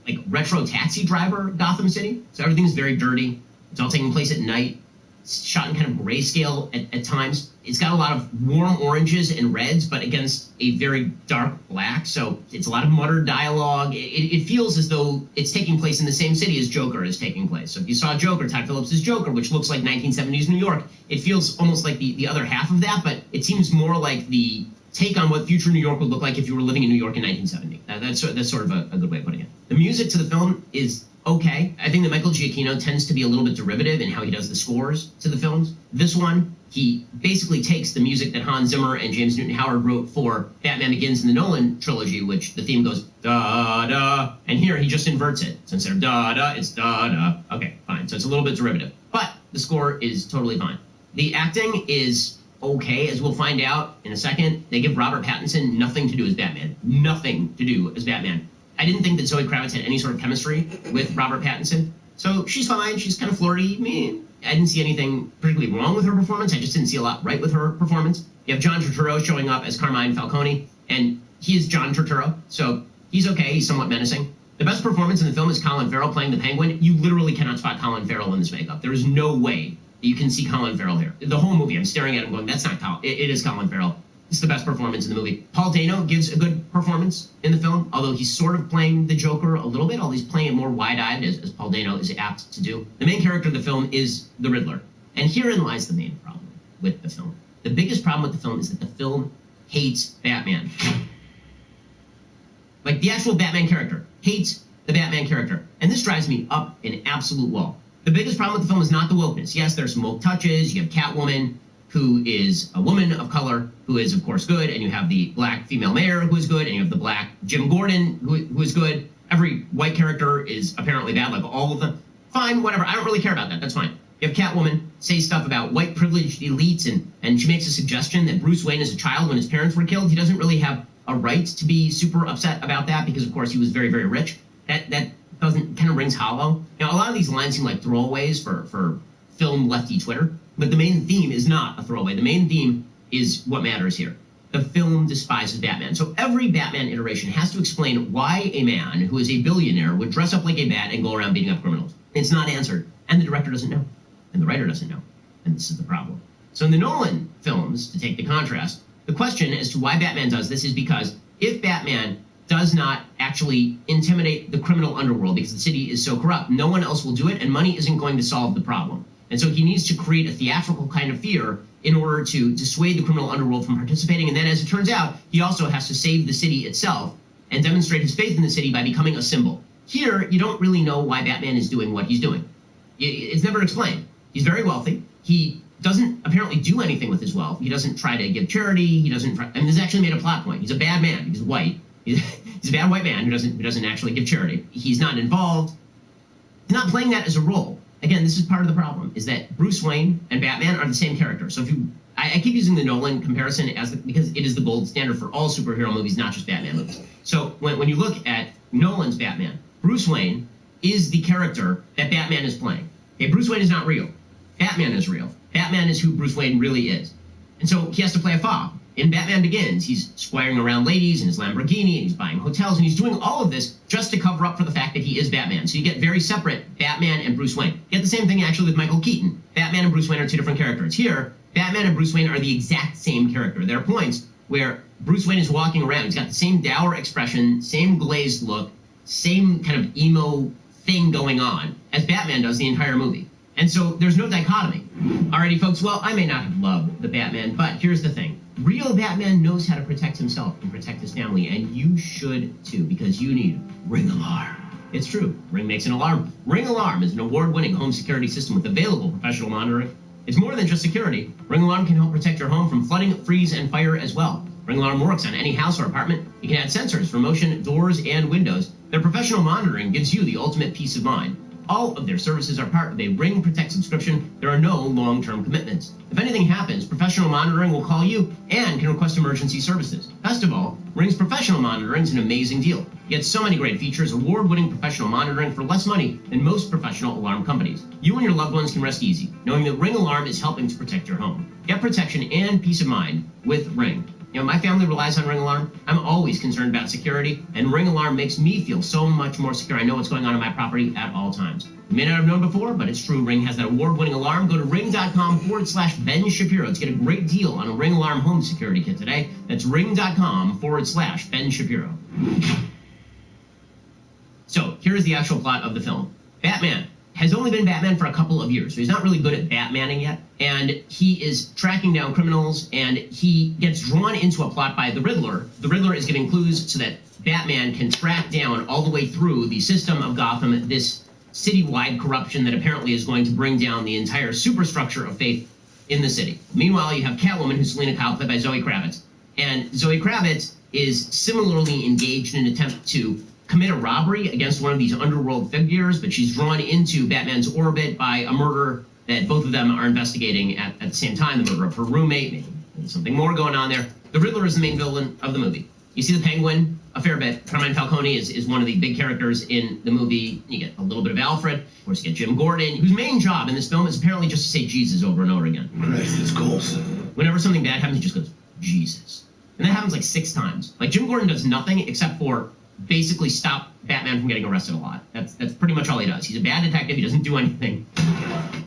like retro Taxi Driver Gotham City. So everything's very dirty. It's all taking place at night. shot in kind of grayscale at times. It's got a lot of warm oranges and reds, but against a very dark black. So it's a lot of muttered dialogue. It feels as though it's taking place in the same city as Joker is taking place. So if you saw Joker, Todd Phillips' Joker, which looks like 1970s New York, it feels almost like the other half of that, but it seems more like the take on what future New York would look like if you were living in New York in 1970. That's sort of a good way of putting it. The music to the film is okay. I think that Michael Giacchino tends to be a little bit derivative in how he does the scores to the films. This one, he basically takes the music that Hans Zimmer and James Newton Howard wrote for Batman Begins in the Nolan trilogy, which the theme goes da-da, and here he just inverts it. So instead of da-da, it's da-da. Okay, fine. So it's a little bit derivative. But the score is totally fine. The acting is okay, as we'll find out in a second. They give Robert Pattinson nothing to do as Batman. Nothing to do as Batman. I didn't think that Zoe Kravitz had any sort of chemistry with Robert Pattinson. So she's fine. She's kind of flirty. I didn't see anything particularly wrong with her performance. I just didn't see a lot right with her performance. You have John Turturro showing up as Carmine Falcone, and he is John Turturro, so he's okay. He's somewhat menacing. The best performance in the film is Colin Farrell playing the Penguin. You literally cannot spot Colin Farrell in this makeup. There is no way that you can see Colin Farrell here. The whole movie, I'm staring at him going, that's not Colin. It is Colin Farrell. It's the best performance in the movie. Paul Dano gives a good performance in the film, although he's sort of playing the Joker a little bit, although he's playing it more wide-eyed, as Paul Dano is apt to do. The main character of the film is the Riddler. And herein lies the main problem with the film. The biggest problem with the film is that the film hates Batman. Like, the actual Batman character hates the Batman character. And this drives me up an absolute wall. The biggest problem with the film is not the wokeness. Yes, there's some woke touches. You have Catwoman, who is a woman of color, who is, of course, good, and you have the black female mayor, who is good, and you have the black Jim Gordon, who is good. Every white character is apparently bad, like all of them. Fine, whatever. I don't really care about that. That's fine. You have Catwoman say stuff about white privileged elites, and she makes a suggestion that Bruce Wayne is a child when his parents were killed. He doesn't really have a right to be super upset about that because, of course, he was very, very rich. That doesn't kind of rings hollow. Now, a lot of these lines seem like throwaways for film lefty Twitter, but the main theme is not a throwaway. The main theme is what matters here. The film despises Batman. So every Batman iteration has to explain why a man who is a billionaire would dress up like a bat and go around beating up criminals. It's not answered. And the director doesn't know. And the writer doesn't know. And this is the problem. So in the Nolan films, to take the contrast, the question as to why Batman does this is because if Batman does not actually intimidate the criminal underworld because the city is so corrupt, no one else will do it, and money isn't going to solve the problem. And so he needs to create a theatrical kind of fear in order to dissuade the criminal underworld from participating. And then, as it turns out, he also has to save the city itself and demonstrate his faith in the city by becoming a symbol. Here, you don't really know why Batman is doing what he's doing. It's never explained. He's very wealthy. He doesn't apparently do anything with his wealth. He doesn't try to give charity. He doesn't try, and this is actually made a plot point. He's a bad man. He's white. He's a bad white man who doesn't actually give charity. He's not involved. He's not playing that as a role. Again, this is part of the problem, is that Bruce Wayne and Batman are the same character. So if you, I keep using the Nolan comparison because it is the gold standard for all superhero movies, not just Batman movies. So when you look at Nolan's Batman, Bruce Wayne is the character that Batman is playing. Okay, Bruce Wayne is not real. Batman is real. Batman is who Bruce Wayne really is. And so he has to play a fob. In Batman Begins, he's squiring around ladies in his Lamborghini, and he's buying hotels, and he's doing all of this just to cover up for the fact that he is Batman. So you get very separate Batman and Bruce Wayne. You get the same thing actually with Michael Keaton. Batman and Bruce Wayne are two different characters. Here, Batman and Bruce Wayne are the exact same character. There are points where Bruce Wayne is walking around. He's got the same dour expression, same glazed look, same kind of emo thing going on as Batman does the entire movie. And so there's no dichotomy. Alrighty, folks, well, I may not have loved the Batman, but here's the thing. Real Batman knows how to protect himself and protect his family, and you should too, because you need Ring Alarm. It's true. Ring makes an alarm. Ring Alarm is an award-winning home security system with available professional monitoring. It's more than just security. Ring Alarm can help protect your home from flooding, freeze, and fire as well. Ring Alarm works on any house or apartment. You can add sensors for motion, doors, and windows. Their professional monitoring gives you the ultimate peace of mind. All of their services are part of a Ring Protect subscription. There are no long-term commitments. If anything happens, professional monitoring will call you and can request emergency services. Best of all, Ring's professional monitoring is an amazing deal. You get so many great features, award-winning professional monitoring for less money than most professional alarm companies. You and your loved ones can rest easy, knowing that Ring Alarm is helping to protect your home. Get protection and peace of mind with Ring. You know, my family relies on Ring Alarm. I'm always concerned about security, and Ring Alarm makes me feel so much more secure. I know what's going on in my property at all times. You may not have known before, but it's true. Ring has that award-winning alarm. Go to ring.com/Ben Shapiro to get a great deal on a Ring Alarm home security kit today. That's ring.com/Ben Shapiro. So here's the actual plot of the film. Batman has only been Batman for a couple of years, so he's not really good at Batmaning yet. And he is tracking down criminals, and he gets drawn into a plot by the Riddler. The Riddler is giving clues so that Batman can track down all the way through the system of Gotham this citywide corruption that apparently is going to bring down the entire superstructure of faith in the city. Meanwhile, you have Catwoman, who's Selena Kyle, played by Zoe Kravitz. And Zoe Kravitz is similarly engaged in an attempt to commit a robbery against one of these underworld figures, but she's drawn into Batman's orbit by a murder that both of them are investigating at the same time, the murder of her roommate. Maybe there's something more going on there. The Riddler is the main villain of the movie. You see the Penguin a fair bit. Carmine Falcone is one of the big characters in the movie. You get a little bit of Alfred. Of course, you get Jim Gordon, whose main job in this film is apparently just to say Jesus over and over again. Crisis Coulson. Whenever something bad happens, he just goes, Jesus. And that happens like 6 times. Like, Jim Gordon does nothing except for basically stop Batman from getting arrested a lot. That's pretty much all he does. He's a bad detective. He doesn't do anything.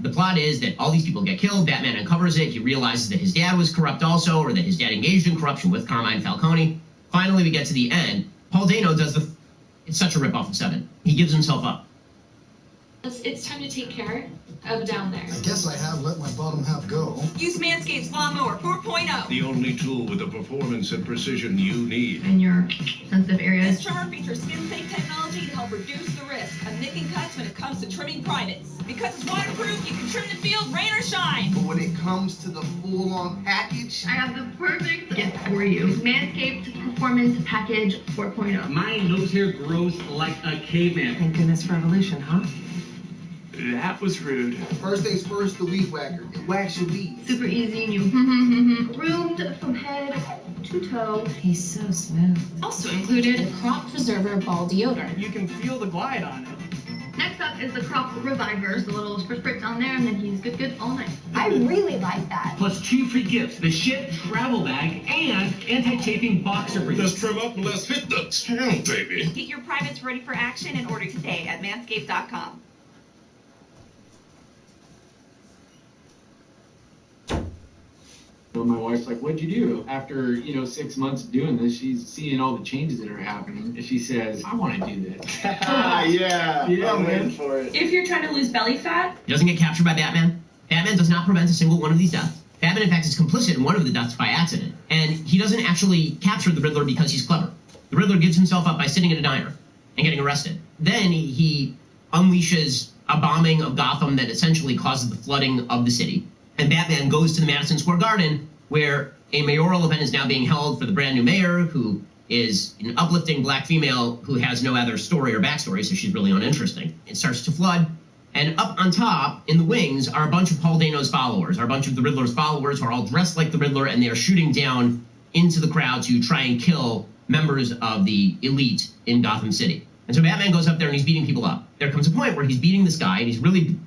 The plot is that all these people get killed. Batman uncovers it. He realizes that his dad was corrupt also, or that his dad engaged in corruption with Carmine Falcone. Finally, we get to the end. Paul Dano does it's such a ripoff of Seven. He gives himself up. It's time to take care of down there. I guess I have let my bottom half go. Use Manscaped's Lawnmower 4.0. The only tool with the performance and precision you need. In your sensitive areas. This trimmer features skin-safe technology to help reduce the risk of nicking cuts when it comes to trimming privates. Because it's waterproof, you can trim the field, rain or shine. But when it comes to the full-on package, I have the perfect gift for you. Manscaped Performance Package 4.0. My nose hair grows like a caveman. Thank goodness for evolution, huh? That was rude. First things first, the weed whacker. It whacks your weed. Super easy and you groomed from head to toe. He's so smooth. Also included Crop Preserver Ball Deodorant. You can feel the glide on it. Next up is the Crop Reviver. Just a little spritz on there and then he's good all night. I really like that. Plus 2 free gifts, the Shit travel bag and anti-chafing boxer briefs. Let's trim up and let's hit the town, baby. Get your privates ready for action and order today at manscaped.com. My wife's like, what'd you do? After, 6 months doing this, she's seeing all the changes that are happening. And she says, I want to do this. Yeah, I'm waiting for it. If you're trying to lose belly fat. He doesn't get captured by Batman. Batman does not prevent a single one of these deaths. Batman, in fact, is complicit in one of the deaths by accident. And he doesn't actually capture the Riddler because he's clever. The Riddler gives himself up by sitting in a diner and getting arrested. Then he unleashes a bombing of Gotham that essentially causes the flooding of the city. And Batman goes to the Madison Square Garden, where a mayoral event is now being held for the brand new mayor, who is an uplifting black female who has no other story or backstory, so she's really uninteresting. It starts to flood, and up on top, in the wings, are a bunch of Paul Dano's followers, are a bunch of the Riddler's followers who are all dressed like the Riddler, and they are shooting down into the crowd to try and kill members of the elite in Gotham City. And so Batman goes up there and he's beating people up. There comes a point where he's beating this guy, and he's really,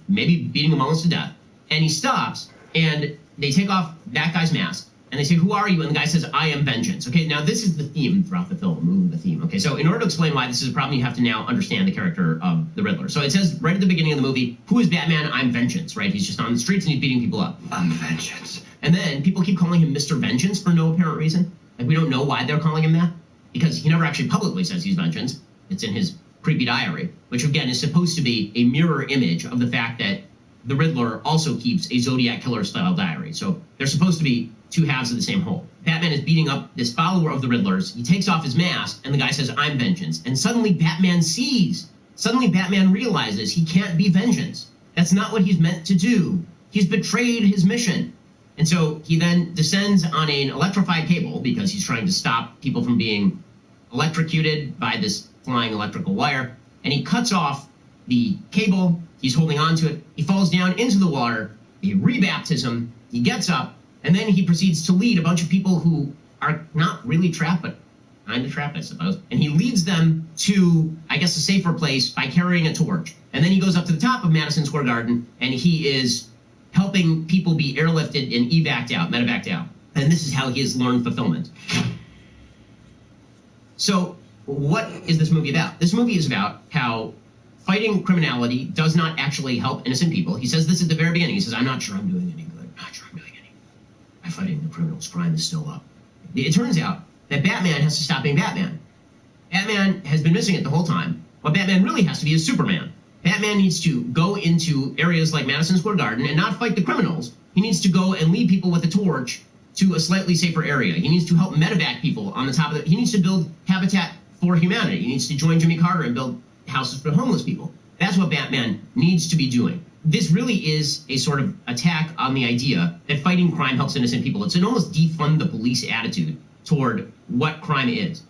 maybe beating him almost to death. And he stops, and they take off that guy's mask, and they say, who are you? And the guy says, I am vengeance. Okay, now this is the theme throughout the film, moving the theme. Okay, so in order to explain why this is a problem, you have to now understand the character of the Riddler. So it says right at the beginning of the movie, who is Batman? I'm vengeance, right? He's just on the streets and he's beating people up. I'm vengeance. And then people keep calling him Mr. Vengeance for no apparent reason. Like, we don't know why they're calling him that, because he never actually publicly says he's vengeance. It's in his creepy diary, which again is supposed to be a mirror image of the fact that the Riddler also keeps a Zodiac Killer-style diary. So they're supposed to be two halves of the same whole. Batman is beating up this follower of the Riddler's. He takes off his mask, and the guy says, I'm vengeance. And suddenly Batman sees. Suddenly Batman realizes he can't be vengeance. That's not what he's meant to do. He's betrayed his mission. And so he then descends on an electrified cable because he's trying to stop people from being electrocuted by this flying electrical wire. And he cuts off the cable. He's holding on to it. He falls down into the water. A rebaptism. He gets up, and then he proceeds to lead a bunch of people who are not really trapped, but kind of trapped, I suppose. And he leads them to, I guess, a safer place by carrying a torch. And then he goes up to the top of Madison Square Garden, and he is helping people be airlifted and evac'd out, medevac'd out. And this is how he has learned fulfillment. So, what is this movie about? This movie is about how fighting criminality does not actually help innocent people. He says this at the very beginning. He says, I'm not sure I'm doing any good. Not sure I'm doing any good. By fighting the criminals, crime is still up. It turns out that Batman has to stop being Batman. Batman has been missing it the whole time. What Batman really has to be is Superman. Batman needs to go into areas like Madison Square Garden and not fight the criminals. He needs to go and lead people with a torch to a slightly safer area. He needs to help medevac people on the top of it. He needs to build Habitat for Humanity. He needs to join Jimmy Carter and build houses for homeless people. That's what Batman needs to be doing. This really is a sort of attack on the idea that fighting crime helps innocent people. It's an almost defund the police attitude toward what crime is,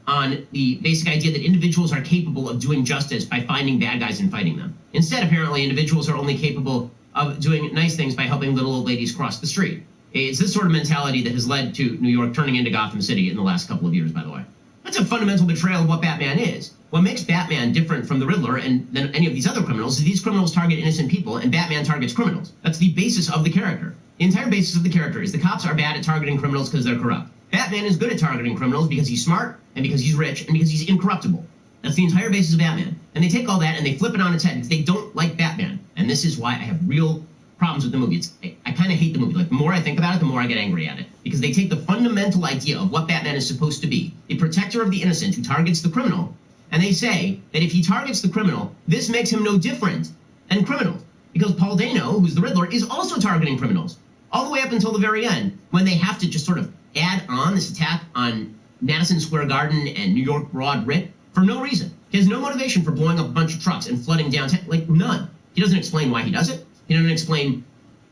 on the basic idea that individuals are capable of doing justice by finding bad guys and fighting them. Instead, apparently, individuals are only capable of doing nice things by helping little old ladies cross the street. It's this sort of mentality that has led to New York turning into Gotham City in the last couple of years, by the way. That's a fundamental betrayal of what Batman is. What makes Batman different from the Riddler and than any of these other criminals is these criminals target innocent people and Batman targets criminals. That's the basis of the character. The entire basis of the character is the cops are bad at targeting criminals because they're corrupt. Batman is good at targeting criminals because he's smart and because he's rich and because he's incorruptible. That's the entire basis of Batman. And they take all that and they flip it on its head because they don't like Batman. And this is why I have real problems with the movie. I kind of hate the movie. Like, the more I think about it, the more I get angry at it. Because they take the fundamental idea of what Batman is supposed to be, the protector of the innocent who targets the criminal, and they say that if he targets the criminal, this makes him no different than criminals. Because Paul Dano, who's the Riddler, is also targeting criminals. All the way up until the very end, when they have to just sort of add on this attack on Madison Square Garden and New York Broad Writ for no reason. He has no motivation for blowing up a bunch of trucks and flooding downtown. Like, none. He doesn't explain why he does it. He doesn't explain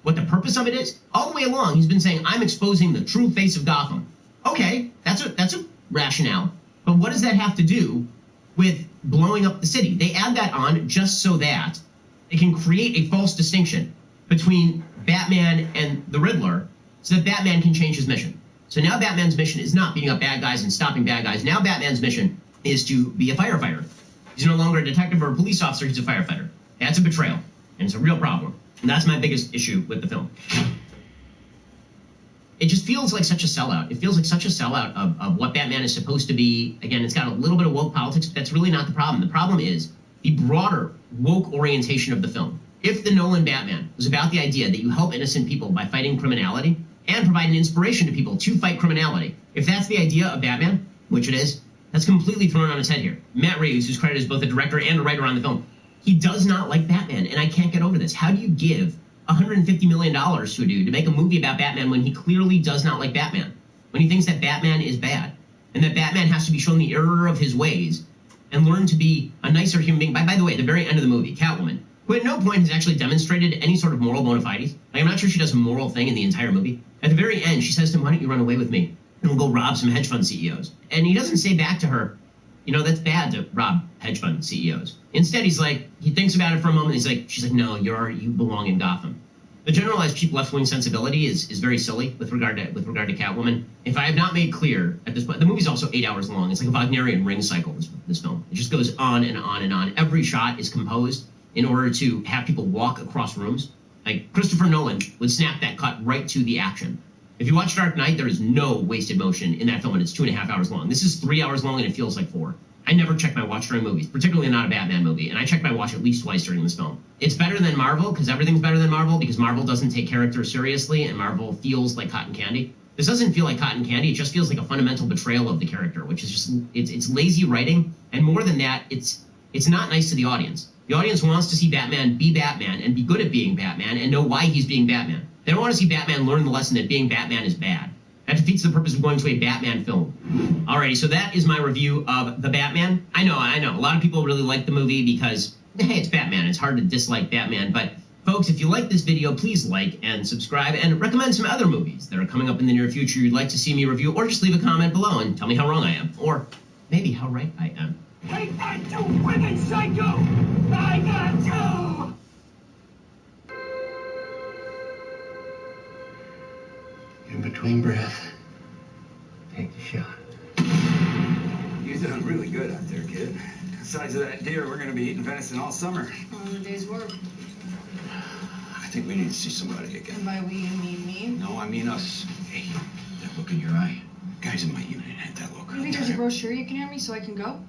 what the purpose of it is. All the way along, he's been saying, I'm exposing the true face of Gotham. Okay, that's a rationale. But what does that have to do with blowing up the city? They add that on just so that they can create a false distinction between Batman and the Riddler so that Batman can change his mission. So now Batman's mission is not beating up bad guys and stopping bad guys. Now Batman's mission is to be a firefighter. He's no longer a detective or a police officer, he's a firefighter. That's a betrayal, and it's a real problem. And that's my biggest issue with the film. It just feels like such a sellout. It feels like such a sellout of what Batman is supposed to be. Again, it's got a little bit of woke politics, but that's really not the problem. The problem is the broader woke orientation of the film. If the Nolan Batman was about the idea that you help innocent people by fighting criminality and provide an inspiration to people to fight criminality, if that's the idea of Batman, which it is, that's completely thrown on its head here. Matt Reeves, who's credited as both a director and a writer on the film, he does not like Batman, and I can't get over this. How do you give $150 million to a dude to make a movie about Batman when he clearly does not like Batman? When he thinks that Batman is bad, and that Batman has to be shown the error of his ways and learn to be a nicer human being. By the way, at the very end of the movie, Catwoman, who at no point has actually demonstrated any sort of moral bona fides. Like, I'm not sure she does a moral thing in the entire movie. At the very end, she says to him, why don't you run away with me? And we'll go rob some hedge fund CEOs. And he doesn't say back to her, you know, that's bad to rob hedge fund CEOs. Instead, he's like, he thinks about it for a moment. He's like, she's like, no, you belong in Gotham. The generalized cheap left-wing sensibility is very silly with regard to Catwoman. If I have not made clear at this point, the movie's also 8 hours long. It's like a Wagnerian ring cycle, this film. It just goes on and on and on. Every shot is composed in order to have people walk across rooms. Like, Christopher Nolan would snap that cut right to the action. If you watch Dark Knight, there is no wasted motion in that film, and it's 2.5 hours long. This is 3 hours long, and it feels like 4. I never check my watch during movies, particularly not a Batman movie, and I check my watch at least twice during this film. It's better than Marvel, because everything's better than Marvel, because Marvel doesn't take characters seriously, and Marvel feels like cotton candy. This doesn't feel like cotton candy, it just feels like a fundamental betrayal of the character, which is just, it's lazy writing, and more than that, it's not nice to the audience. The audience wants to see Batman be Batman, and be good at being Batman, and know why he's being Batman. They don't want to see Batman learn the lesson that being Batman is bad. That defeats the purpose of going to a Batman film. Alrighty, so that is my review of The Batman. I know. A lot of people really like the movie because, hey, it's Batman. It's hard to dislike Batman. But, folks, if you like this video, please like and subscribe and recommend some other movies that are coming up in the near future you'd like to see me review, or just leave a comment below and tell me how wrong I am, or maybe how right I am. Take that, you wicked psycho! I got you! In between breath, take the shot. You're doing really good out there, kid. The size of that deer, we're gonna be eating venison all summer. On the day's work. I think we need to see somebody again. And by we, you mean me? No, I mean us. Hey, that look in your eye. Guys in my unit had that look. You think there's a brochure you can hand me so I can go?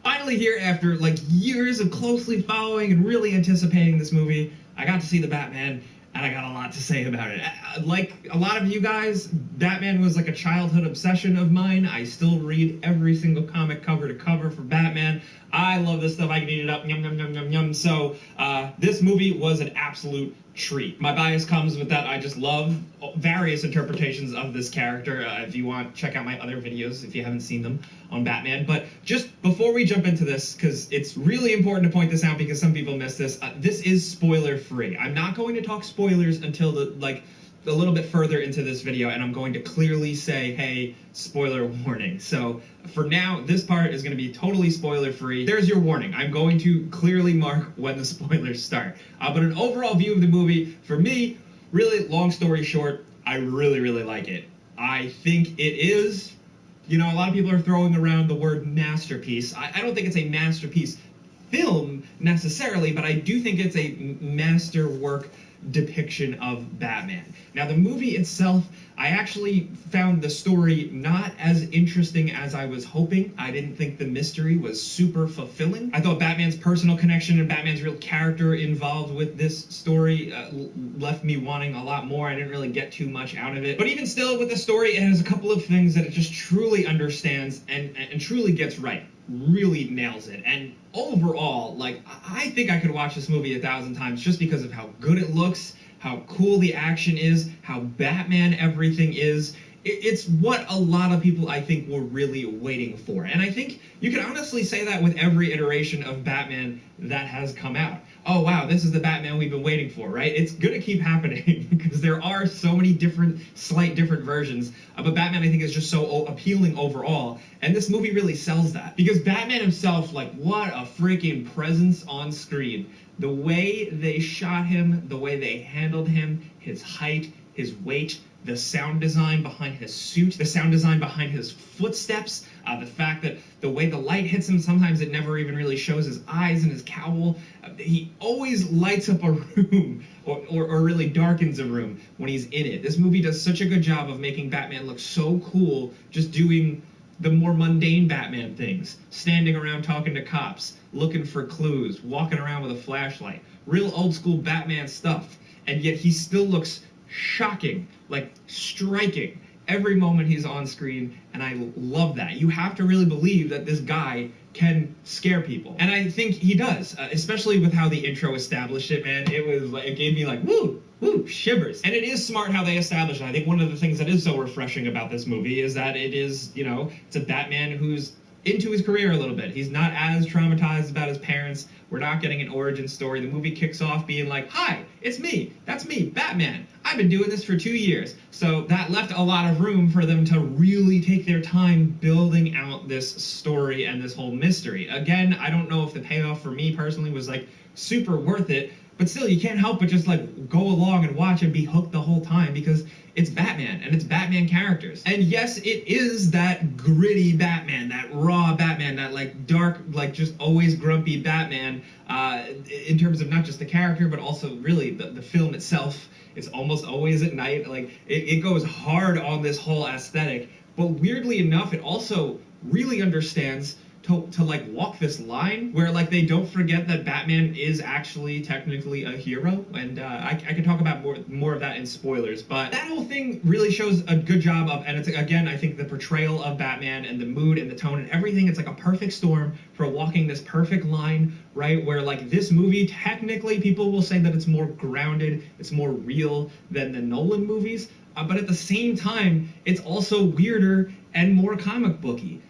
Finally here, after like years of closely following and really anticipating this movie, I got to see The Batman, and I got a lot to say about it. Like a lot of you guys, Batman was like a childhood obsession of mine. I still read every single comic cover to cover for Batman. I love this stuff. I can eat it up. Yum, yum, yum, yum, yum. So this movie was an absolute treat. My bias comes with that I just love various interpretations of this character. If you want, check out my other videos if you haven't seen them on Batman. But just before we jump into this, because it's really important to point this out because some people miss this, this is spoiler free. I'm not going to talk spoilers until a little bit further into this video, and I'm going to clearly say, hey, spoiler warning. So for now, this part is going to be totally spoiler free. There's your warning. I'm going to clearly mark when the spoilers start. But an overall view of the movie, for me, really, long story short, I really, really like it. I think it is, you know, a lot of people are throwing around the word masterpiece. I don't think it's a masterpiece film necessarily, but I do think it's a masterwork depiction of Batman. Now, the movie itself, I actually found the story not as interesting as I was hoping. I didn't think the mystery was super fulfilling. I thought Batman's personal connection and Batman's real character involved with this story left me wanting a lot more. I didn't really get too much out of it. But even still, with the story, it has a couple of things that it just truly understands and truly gets right. Really nails it. And overall, like, I think I could watch this movie 1,000 times just because of how good it looks, how cool the action is, how Batman everything is. It's what a lot of people, I think, were really waiting for. And I think you can honestly say that with every iteration of Batman that has come out. Oh, wow, this is the Batman we've been waiting for, right? It's going to keep happening because there are so many different, slight different versions. But Batman, I think, is just so appealing overall. And this movie really sells that. Because Batman himself, like, what a freaking presence on screen. The way they shot him, the way they handled him, his height, his weight, the sound design behind his suit, the sound design behind his footsteps, the fact that the way the light hits him, sometimes it never even really shows his eyes and his cowl. He always lights up a room or really darkens a room when he's in it. This movie does such a good job of making Batman look so cool, just doing the more mundane Batman things. Standing around talking to cops, looking for clues, walking around with a flashlight. Real old school Batman stuff. And yet he still looks shocking, like striking every moment he's on screen, and I love that. You have to really believe that this guy can scare people, and I think he does, especially with how the intro established it, man. It gave me like woo shivers. And it is smart how they establish it. I think one of the things that is so refreshing about this movie is that it is, you know, it's a Batman who's into his career a little bit. He's not as traumatized about his parents. We're not getting an origin story. The movie kicks off being like, hi, it's me. That's me, Batman. I've been doing this for 2 years. So that left a lot of room for them to really take their time building out this story and this whole mystery. Again, I don't know if the payoff for me personally was like super worth it, but still, you can't help but just like go along and watch and be hooked the whole time because it's Batman and it's Batman characters. And yes, it is that gritty Batman, that raw Batman, that like dark, like just always grumpy Batman in terms of not just the character, but also really the film itself. It's almost always at night. Like it goes hard on this whole aesthetic, but weirdly enough, it also really understands to like walk this line where like they don't forget that Batman is actually technically a hero, and I can talk about more of that in spoilers, but that whole thing really shows a good job of, and it's again, I think the portrayal of Batman and the mood and the tone and everything, it's like a perfect storm for walking this perfect line, right, where like this movie, technically people will say that it's more grounded, it's more real than the Nolan movies, but at the same time, it's also weirder and more comic booky.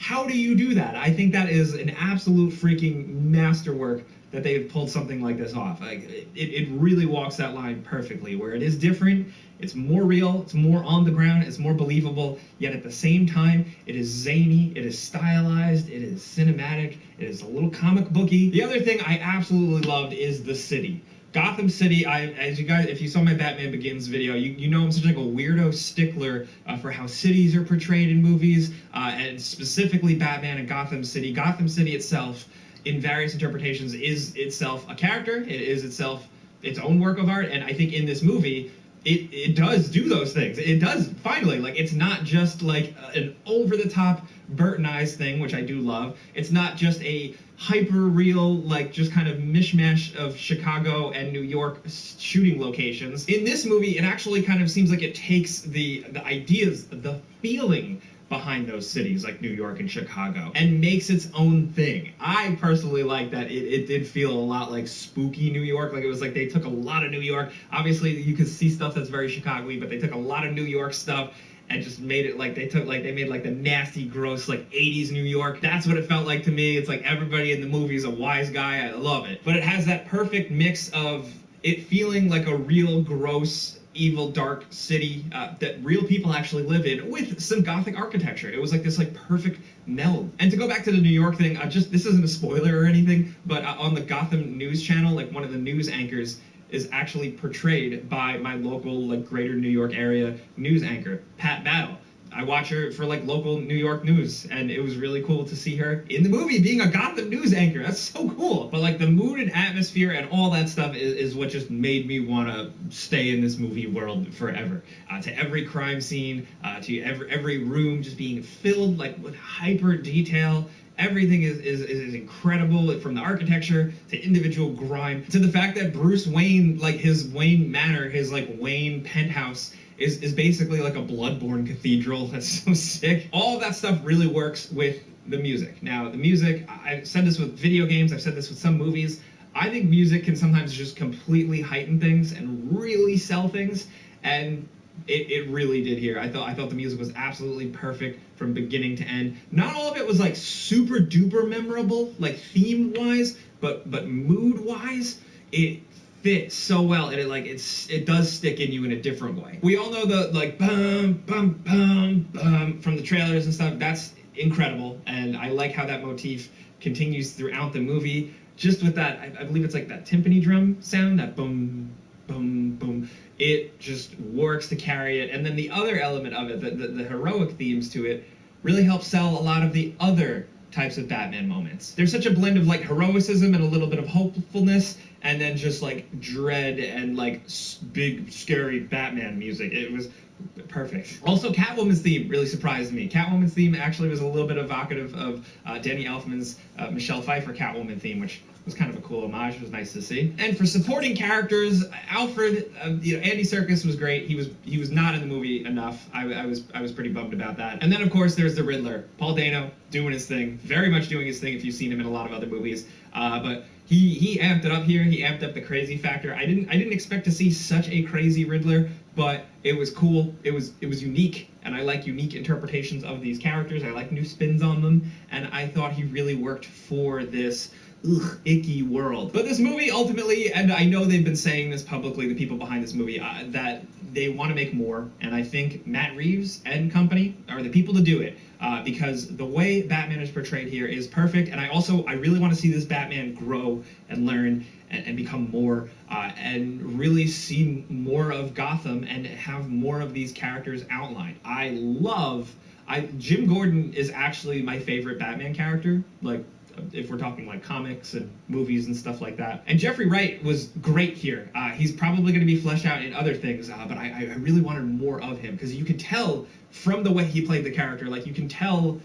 How do you do that? I think that is an absolute freaking masterwork that they've pulled something like this off. Like it really walks that line perfectly, where it is different, it's more real, it's more on the ground, it's more believable, yet at the same time, it is zany, it is stylized, it is cinematic, it is a little comic booky. The other thing I absolutely loved is the city. Gotham City, as you guys, if you saw my Batman Begins video, you know I'm such like a weirdo stickler for how cities are portrayed in movies, and specifically Batman and Gotham City. Gotham City itself, in various interpretations, is itself a character. It is itself its own work of art, and I think in this movie, it does do those things. It does, finally. Like, it's not just like an over-the-top Burtonized thing, which I do love. It's not just a hyper-real, like, just kind of mishmash of Chicago and New York shooting locations. In this movie, it actually kind of seems like it takes the ideas, the feeling behind those cities like New York and Chicago and makes its own thing. I personally like that it did feel a lot like spooky New York. Like, it was like they took a lot of New York. Obviously, you could see stuff that's very Chicago-y, but they took a lot of New York stuff and just made it like they made like the nasty, gross, like 80s New York. That's what it felt like to me. It's like everybody in the movie is a wise guy. I love it. But it has that perfect mix of it feeling like a real gross, evil, dark city that real people actually live in with some Gothic architecture. It was like this like perfect meld. And to go back to the New York thing, this isn't a spoiler or anything, but on the Gotham News channel, like one of the news anchors is actually portrayed by my local like greater New York area news anchor, Pat Battle. I watch her for like local New York news, and it was really cool to see her in the movie being a Gotham news anchor. That's so cool. But like the mood and atmosphere and all that stuff is what just made me want to stay in this movie world forever. To every crime scene, to every room just being filled like with hyper detail. Everything is incredible, from the architecture to individual grime to the fact that Bruce Wayne, like his Wayne Manor, his like Wayne penthouse, is basically like a Bloodborne cathedral. That's so sick. All of that stuff really works with the music. Now, the music, I've said this with video games, I've said this with some movies. I think music can sometimes just completely heighten things and really sell things, and it really did here. I thought the music was absolutely perfect from beginning to end. Not all of it was like super duper memorable, like theme wise, but mood wise, it fits so well, and it does stick in you in a different way. We all know the like bum bum bum bum from the trailers and stuff. That's incredible, and I like how that motif continues throughout the movie. Just with that, I believe it's like that timpani drum sound, that boom boom boom. It just works to carry it. And then the other element of it, the heroic themes to it, really help sell a lot of the other types of Batman moments. There's such a blend of like heroicism and a little bit of hopefulness, and then just like dread and like big scary Batman music. It was perfect. Also, Catwoman's theme really surprised me. Catwoman's theme actually was a little bit evocative of Danny Elfman's Michelle Pfeiffer Catwoman theme, which was kind of a cool homage. It was nice to see. And for supporting characters, Alfred, Andy Serkis was great. He was not in the movie enough. I was pretty bummed about that. And then of course there's the Riddler, Paul Dano, doing his thing, very much doing his thing. If you've seen him in a lot of other movies, but he amped it up here. He amped up the crazy factor. I didn't expect to see such a crazy Riddler, but it was cool. It was unique, and I like unique interpretations of these characters. I like new spins on them, and I thought he really worked for this icky world. But this movie ultimately, and I know they've been saying this publicly, the people behind this movie, that they want to make more, and I think Matt Reeves and company are the people to do it, because the way Batman is portrayed here is perfect, and I really want to see this Batman grow and learn and become more, and really see more of Gotham and have more of these characters outlined. Jim Gordon is actually my favorite Batman character, like, if we're talking like comics and movies and stuff like that. And Jeffrey Wright was great here. He's probably going to be fleshed out in other things, but I really wanted more of him, because you could tell from the way he played the character, like you can tell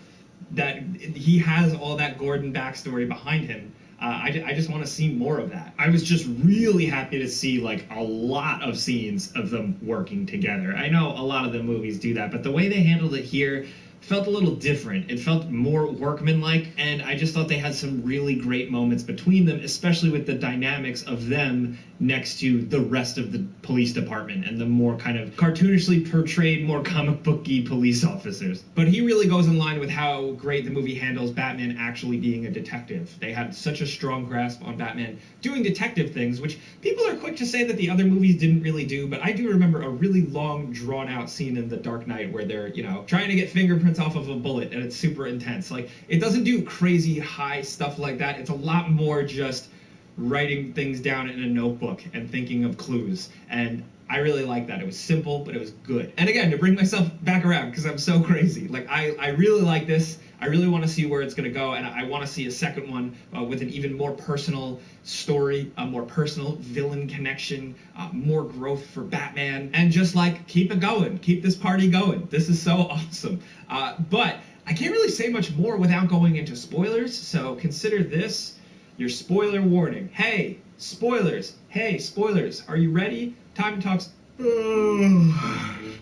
that he has all that Gordon backstory behind him. I just want to see more of that. I was just really happy to see like a lot of scenes of them working together. I know a lot of the movies do that, but the way they handled it here felt a little different. It felt more workmanlike, and I just thought they had some really great moments between them, especially with the dynamics of them next to the rest of the police department and the more kind of cartoonishly portrayed, more comic booky police officers. But he really goes in line with how great the movie handles Batman actually being a detective. They had such a strong grasp on Batman doing detective things, which people are quick to say that the other movies didn't really do, but I do remember a really long, drawn-out scene in The Dark Knight where they're, trying to get fingerprints off of a bullet, and it's super intense. Like, it doesn't do crazy high stuff like that. It's a lot more just writing things down in a notebook and thinking of clues. And I really like that. It was simple, but it was good. And again, to bring myself back around, because I'm so crazy, like I really like this. I really want to see where it's going to go, and I want to see a second one with an even more personal story, a more personal villain connection, more growth for Batman, and just like keep it going, keep this party going. This is so awesome. But I can't really say much more without going into spoilers, so consider this your spoiler warning. Hey, spoilers. Hey, spoilers. Are you ready? Time to talk.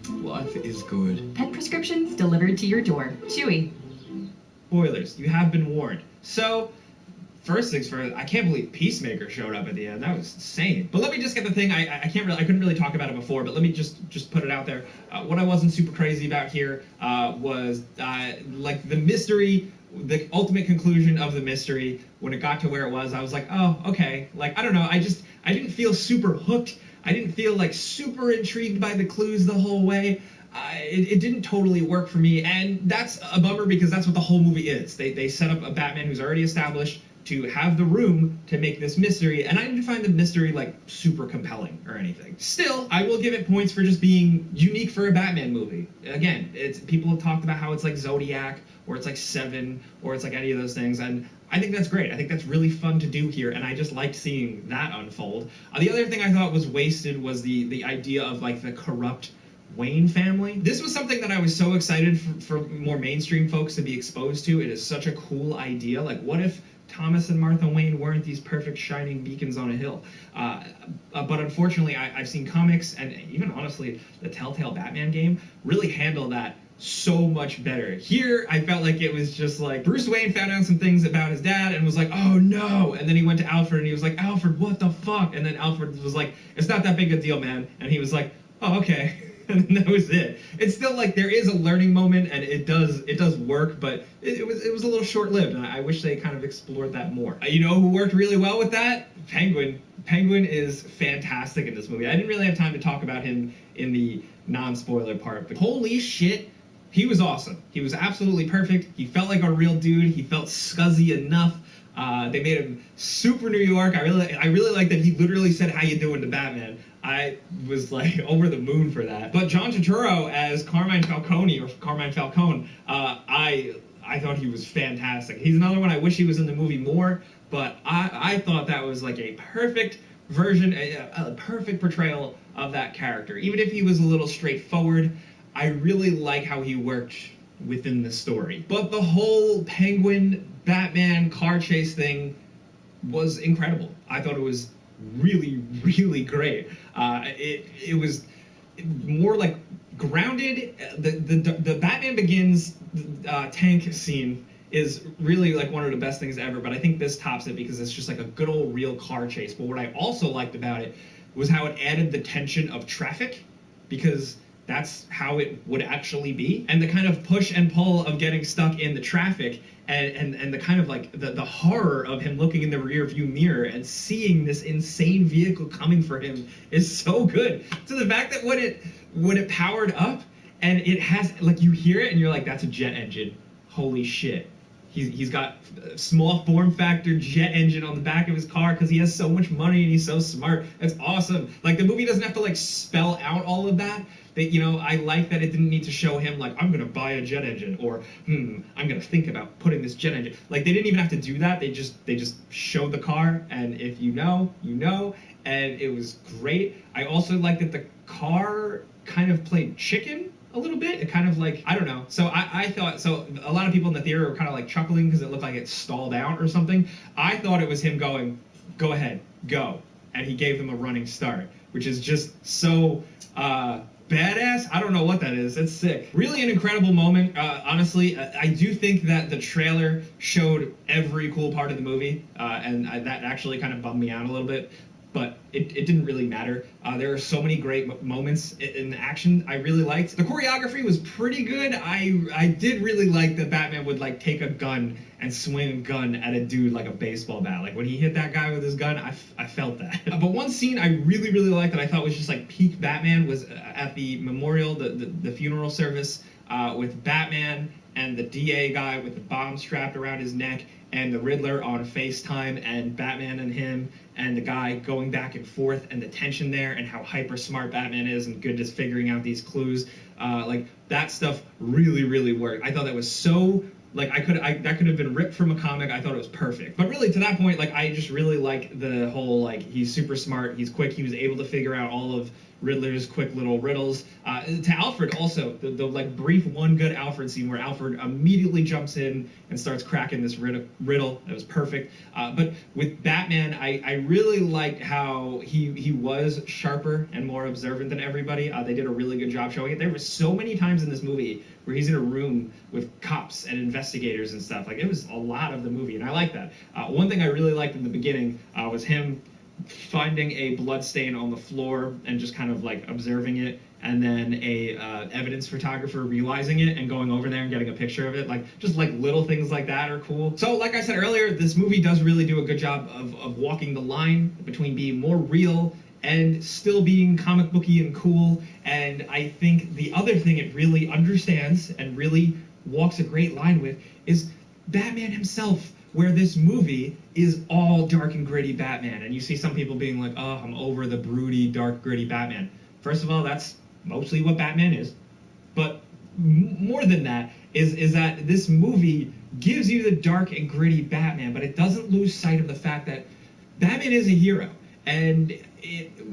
Life is good. Pet prescriptions delivered to your door. Chewy. Spoilers. You have been warned. So, first things first, I can't believe Peacemaker showed up at the end. That was insane. But let me just get the thing. I couldn't really talk about it before, but let me just put it out there. What I wasn't super crazy about here was like the mystery, the ultimate conclusion of the mystery. When it got to where it was, I was like, oh, okay. Like, I don't know. I didn't feel super hooked. I didn't feel like super intrigued by the clues the whole way. It didn't totally work for me, and that's a bummer because that's what the whole movie is. They set up a Batman who's already established to have the room to make this mystery, and I didn't find the mystery like super compelling or anything. Still, I will give it points for just being unique for a Batman movie. Again, people have talked about how it's like Zodiac, or it's like Seven, or it's like any of those things, and I think that's great. I think that's really fun to do here, and I just liked seeing that unfold. The other thing I thought was wasted was the idea of like the corrupt Wayne family. This was something that I was so excited for more mainstream folks to be exposed to. It is such a cool idea. Like, what if Thomas and Martha Wayne weren't these perfect shining beacons on a hill? But unfortunately, I've seen comics and even honestly the Telltale Batman game really handle that so much better. Here, I felt like it was just like Bruce Wayne found out some things about his dad and was like, oh no, and then he went to Alfred and he was like, Alfred, what the fuck? And then Alfred was like, it's not that big a deal, man. And he was like, oh, okay. And that was it. It's still like there is a learning moment, and it does work, but it was a little short-lived, and I wish they kind of explored that more. You know who worked really well with that? Penguin. Penguin is fantastic in this movie. I didn't really have time to talk about him in the non-spoiler part, but holy shit, he was awesome. He was absolutely perfect. He felt like a real dude. He felt scuzzy enough. They made him super New York. I really like that he literally said, how you doing to Batman. I was like over the moon for that. But John Turturro as Carmine Falcone, I thought he was fantastic. He's another one I wish he was in the movie more, but I thought that was like a perfect version, a perfect portrayal of that character. Even if he was a little straightforward, I really like how he worked within the story. But the whole Penguin Batman car chase thing was incredible. I thought it was really, really great. It was more like grounded. The Batman Begins tank scene is really like one of the best things ever, but I think this tops it because it's just like a good old real car chase. But what I also liked about it was how it added the tension of traffic, because that's how it would actually be, and the kind of push and pull of getting stuck in the traffic, and the kind of like the horror of him looking in the rear view mirror and seeing this insane vehicle coming for him is so good. So the fact that when it powered up and it has, like, you hear it and you're like, that's a jet engine. Holy shit. He's got a small form factor jet engine on the back of his car because he has so much money and he's so smart. That's awesome. Like, the movie doesn't have to like spell out all of that. I like that it didn't need to show him like, I'm gonna buy a jet engine, or I'm gonna think about putting this jet engine. Like, they didn't even have to do that. They just showed the car, and if you know, you know, and it was great. I also like that the car kind of played chicken a little bit. It kind of like, I don't know. So I thought, so a lot of people in the theater were kind of like chuckling because it looked like it stalled out or something. I thought it was him going, go ahead, go. And he gave them a running start, which is just so badass. I don't know what that is. It's sick. Really an incredible moment. Honestly, I do think that the trailer showed every cool part of the movie, and that actually kind of bummed me out a little bit. But it didn't really matter. There are so many great moments in the action I really liked. The choreography was pretty good. I did really like that Batman would like take a gun and swing a gun at a dude like a baseball bat. Like when he hit that guy with his gun, I felt that. But one scene I really, really liked that I thought was just like peak Batman was at the memorial, the funeral service with Batman and the DA guy with the bomb strapped around his neck. and the Riddler on FaceTime, and Batman and him and the guy going back and forth, and the tension there, and how hyper smart Batman is and good at figuring out these clues. Like, that stuff really, really worked. I thought that was so, like, that could have been ripped from a comic. I thought it was perfect. But really, to that point, like, I just really like the whole, like, he's super smart, he's quick, he was able to figure out all of Riddler's quick little riddles. To Alfred also, the like brief one good Alfred scene where Alfred immediately jumps in and starts cracking this riddle. That was perfect. But with Batman, I really liked how he was sharper and more observant than everybody. They did a really good job showing it. There were so many times in this movie where he's in a room with cops and investigators and stuff. Like, it was a lot of the movie, and I like that. One thing I really liked in the beginning was him finding a blood stain on the floor and just kind of like observing it, and then a evidence photographer realizing it and going over there and getting a picture of it. Like, just like little things like that are cool. So like I said earlier, this movie does really do a good job of walking the line between being more real and still being comic booky and cool. And I think the other thing it really understands and really walks a great line with is Batman himself, where this movie is all dark and gritty Batman. And you see some people being like, oh, I'm over the broody, dark, gritty Batman. First of all, that's mostly what Batman is. But more than that is that this movie gives you the dark and gritty Batman, but it doesn't lose sight of the fact that Batman is a hero. And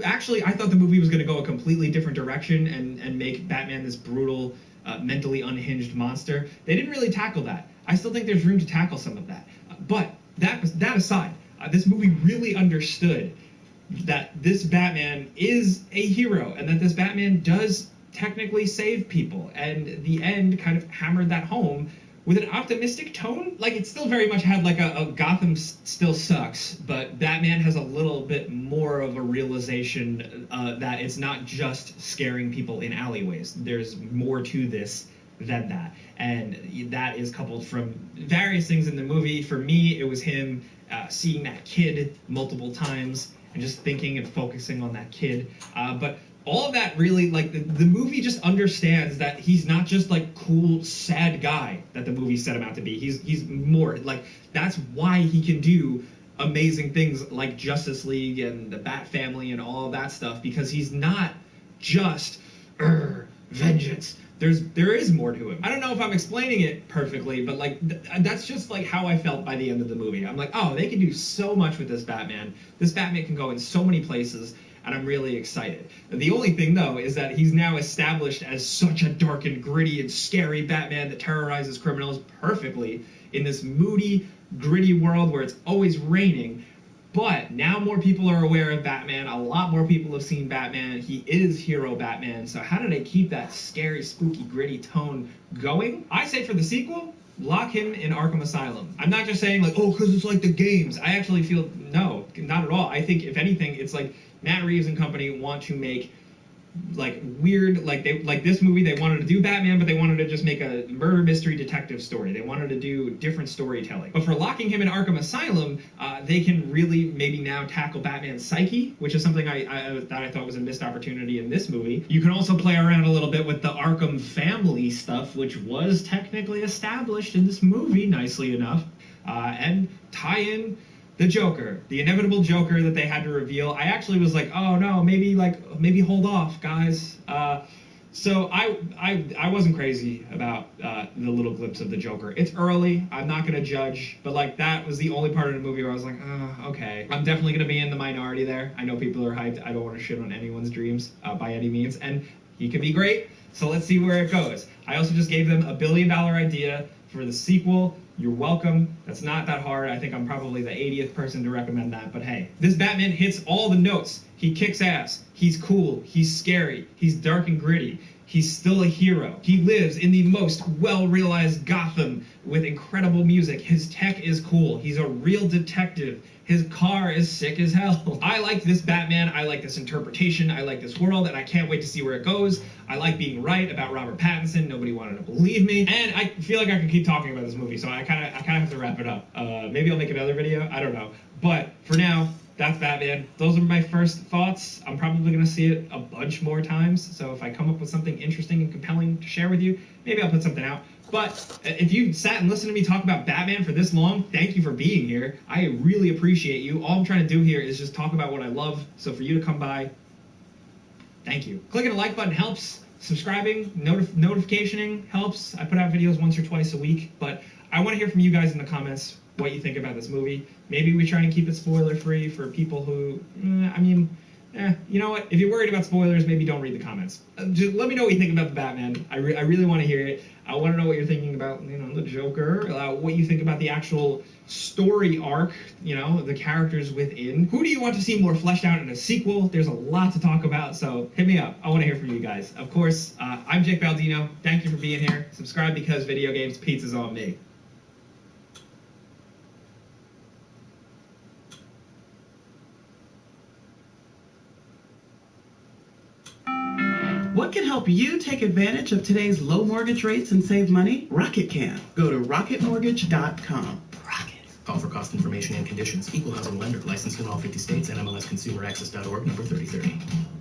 actually, I thought the movie was going to go a completely different direction and make Batman this brutal, mentally unhinged monster. They didn't really tackle that. I still think there's room to tackle some of that. But that aside, this movie really understood that this Batman is a hero and that this Batman does technically save people. And the end kind of hammered that home with an optimistic tone. Like, it still very much had like a Gotham still sucks, but Batman has a little bit more of a realization that it's not just scaring people in alleyways. There's more to this than that. And that is coupled from various things in the movie. For me, it was him seeing that kid multiple times and just thinking and focusing on that kid. But all of that really, like, the movie just understands that he's not just like cool, sad guy that the movie set him out to be. He's more, like, that's why he can do amazing things like Justice League and the Bat Family and all of that stuff, because he's not just vengeance. There is more to him. I don't know if I'm explaining it perfectly, but like that's just like how I felt by the end of the movie. I'm like, oh, they can do so much with this Batman. This Batman can go in so many places, and I'm really excited. The only thing, though, is that he's now established as such a dark and gritty and scary Batman that terrorizes criminals perfectly in this moody, gritty world where it's always raining. But now more people are aware of Batman. A lot more people have seen Batman. He is hero Batman. So how do they keep that scary, spooky, gritty tone going? I say for the sequel, lock him in Arkham Asylum. I'm not just saying like, oh, because it's like the games. I actually feel, no, not at all. I think, if anything, it's like Matt Reeves and company want to make like weird, like this movie, they wanted to do Batman, but they wanted to just make a murder mystery detective story. They wanted to do different storytelling. But for locking him in Arkham Asylum, they can really maybe now tackle Batman's psyche, which is something that I thought was a missed opportunity in this movie. You can also play around a little bit with the Arkham family stuff, which was technically established in this movie, nicely enough, and tie in the Joker, the inevitable Joker that they had to reveal. I actually was like, oh no, maybe hold off, guys. So I wasn't crazy about the little glimpse of the Joker. It's early. I'm not gonna judge, but like that was the only part of the movie where I was like, okay. I'm definitely gonna be in the minority there. I know people are hyped. I don't want to shit on anyone's dreams by any means, and he could be great. So let's see where it goes. I also just gave them a $1 billion idea for the sequel. You're welcome. That's not that hard. I think I'm probably the 80th person to recommend that, but hey. This Batman hits all the notes. He kicks ass. He's cool. He's scary. He's dark and gritty. He's still a hero. He lives in the most well-realized Gotham with incredible music. His tech is cool. He's a real detective. His car is sick as hell. I like this Batman. I like this interpretation. I like this world, and I can't wait to see where it goes. I like being right about Robert Pattinson. Nobody wanted to believe me. And I feel like I could keep talking about this movie, so I kind of have to wrap it up. Maybe I'll make another video. I don't know. But for now, that's Batman. Those are my first thoughts. I'm probably going to see it a bunch more times, so if I come up with something interesting and compelling to share with you, maybe I'll put something out. But if you sat and listened to me talk about Batman for this long, thank you for being here. I really appreciate you. All I'm trying to do here is just talk about what I love, so for you to come by, thank you. Clicking the like button helps. Subscribing, notificationing helps. I put out videos once or twice a week, but I want to hear from you guys in the comments what you think about this movie. Maybe we try and keep it spoiler-free for people who, you know what? If you're worried about spoilers, maybe don't read the comments. Just let me know what you think about the Batman. I really want to hear it. I want to know what you're thinking about, the Joker, what you think about the actual story arc, the characters within. Who do you want to see more fleshed out in a sequel? There's a lot to talk about, so hit me up. I want to hear from you guys. Of course, I'm Jake Baldino. Thank you for being here. Subscribe because video games, pizza's on me. What can help you take advantage of today's low mortgage rates and save money? Rocket can. Go to rocketmortgage.com. Call for cost information and conditions. Equal housing lender. Licensed in all 50 states. NMLS ConsumerAccess.org. Number 3030.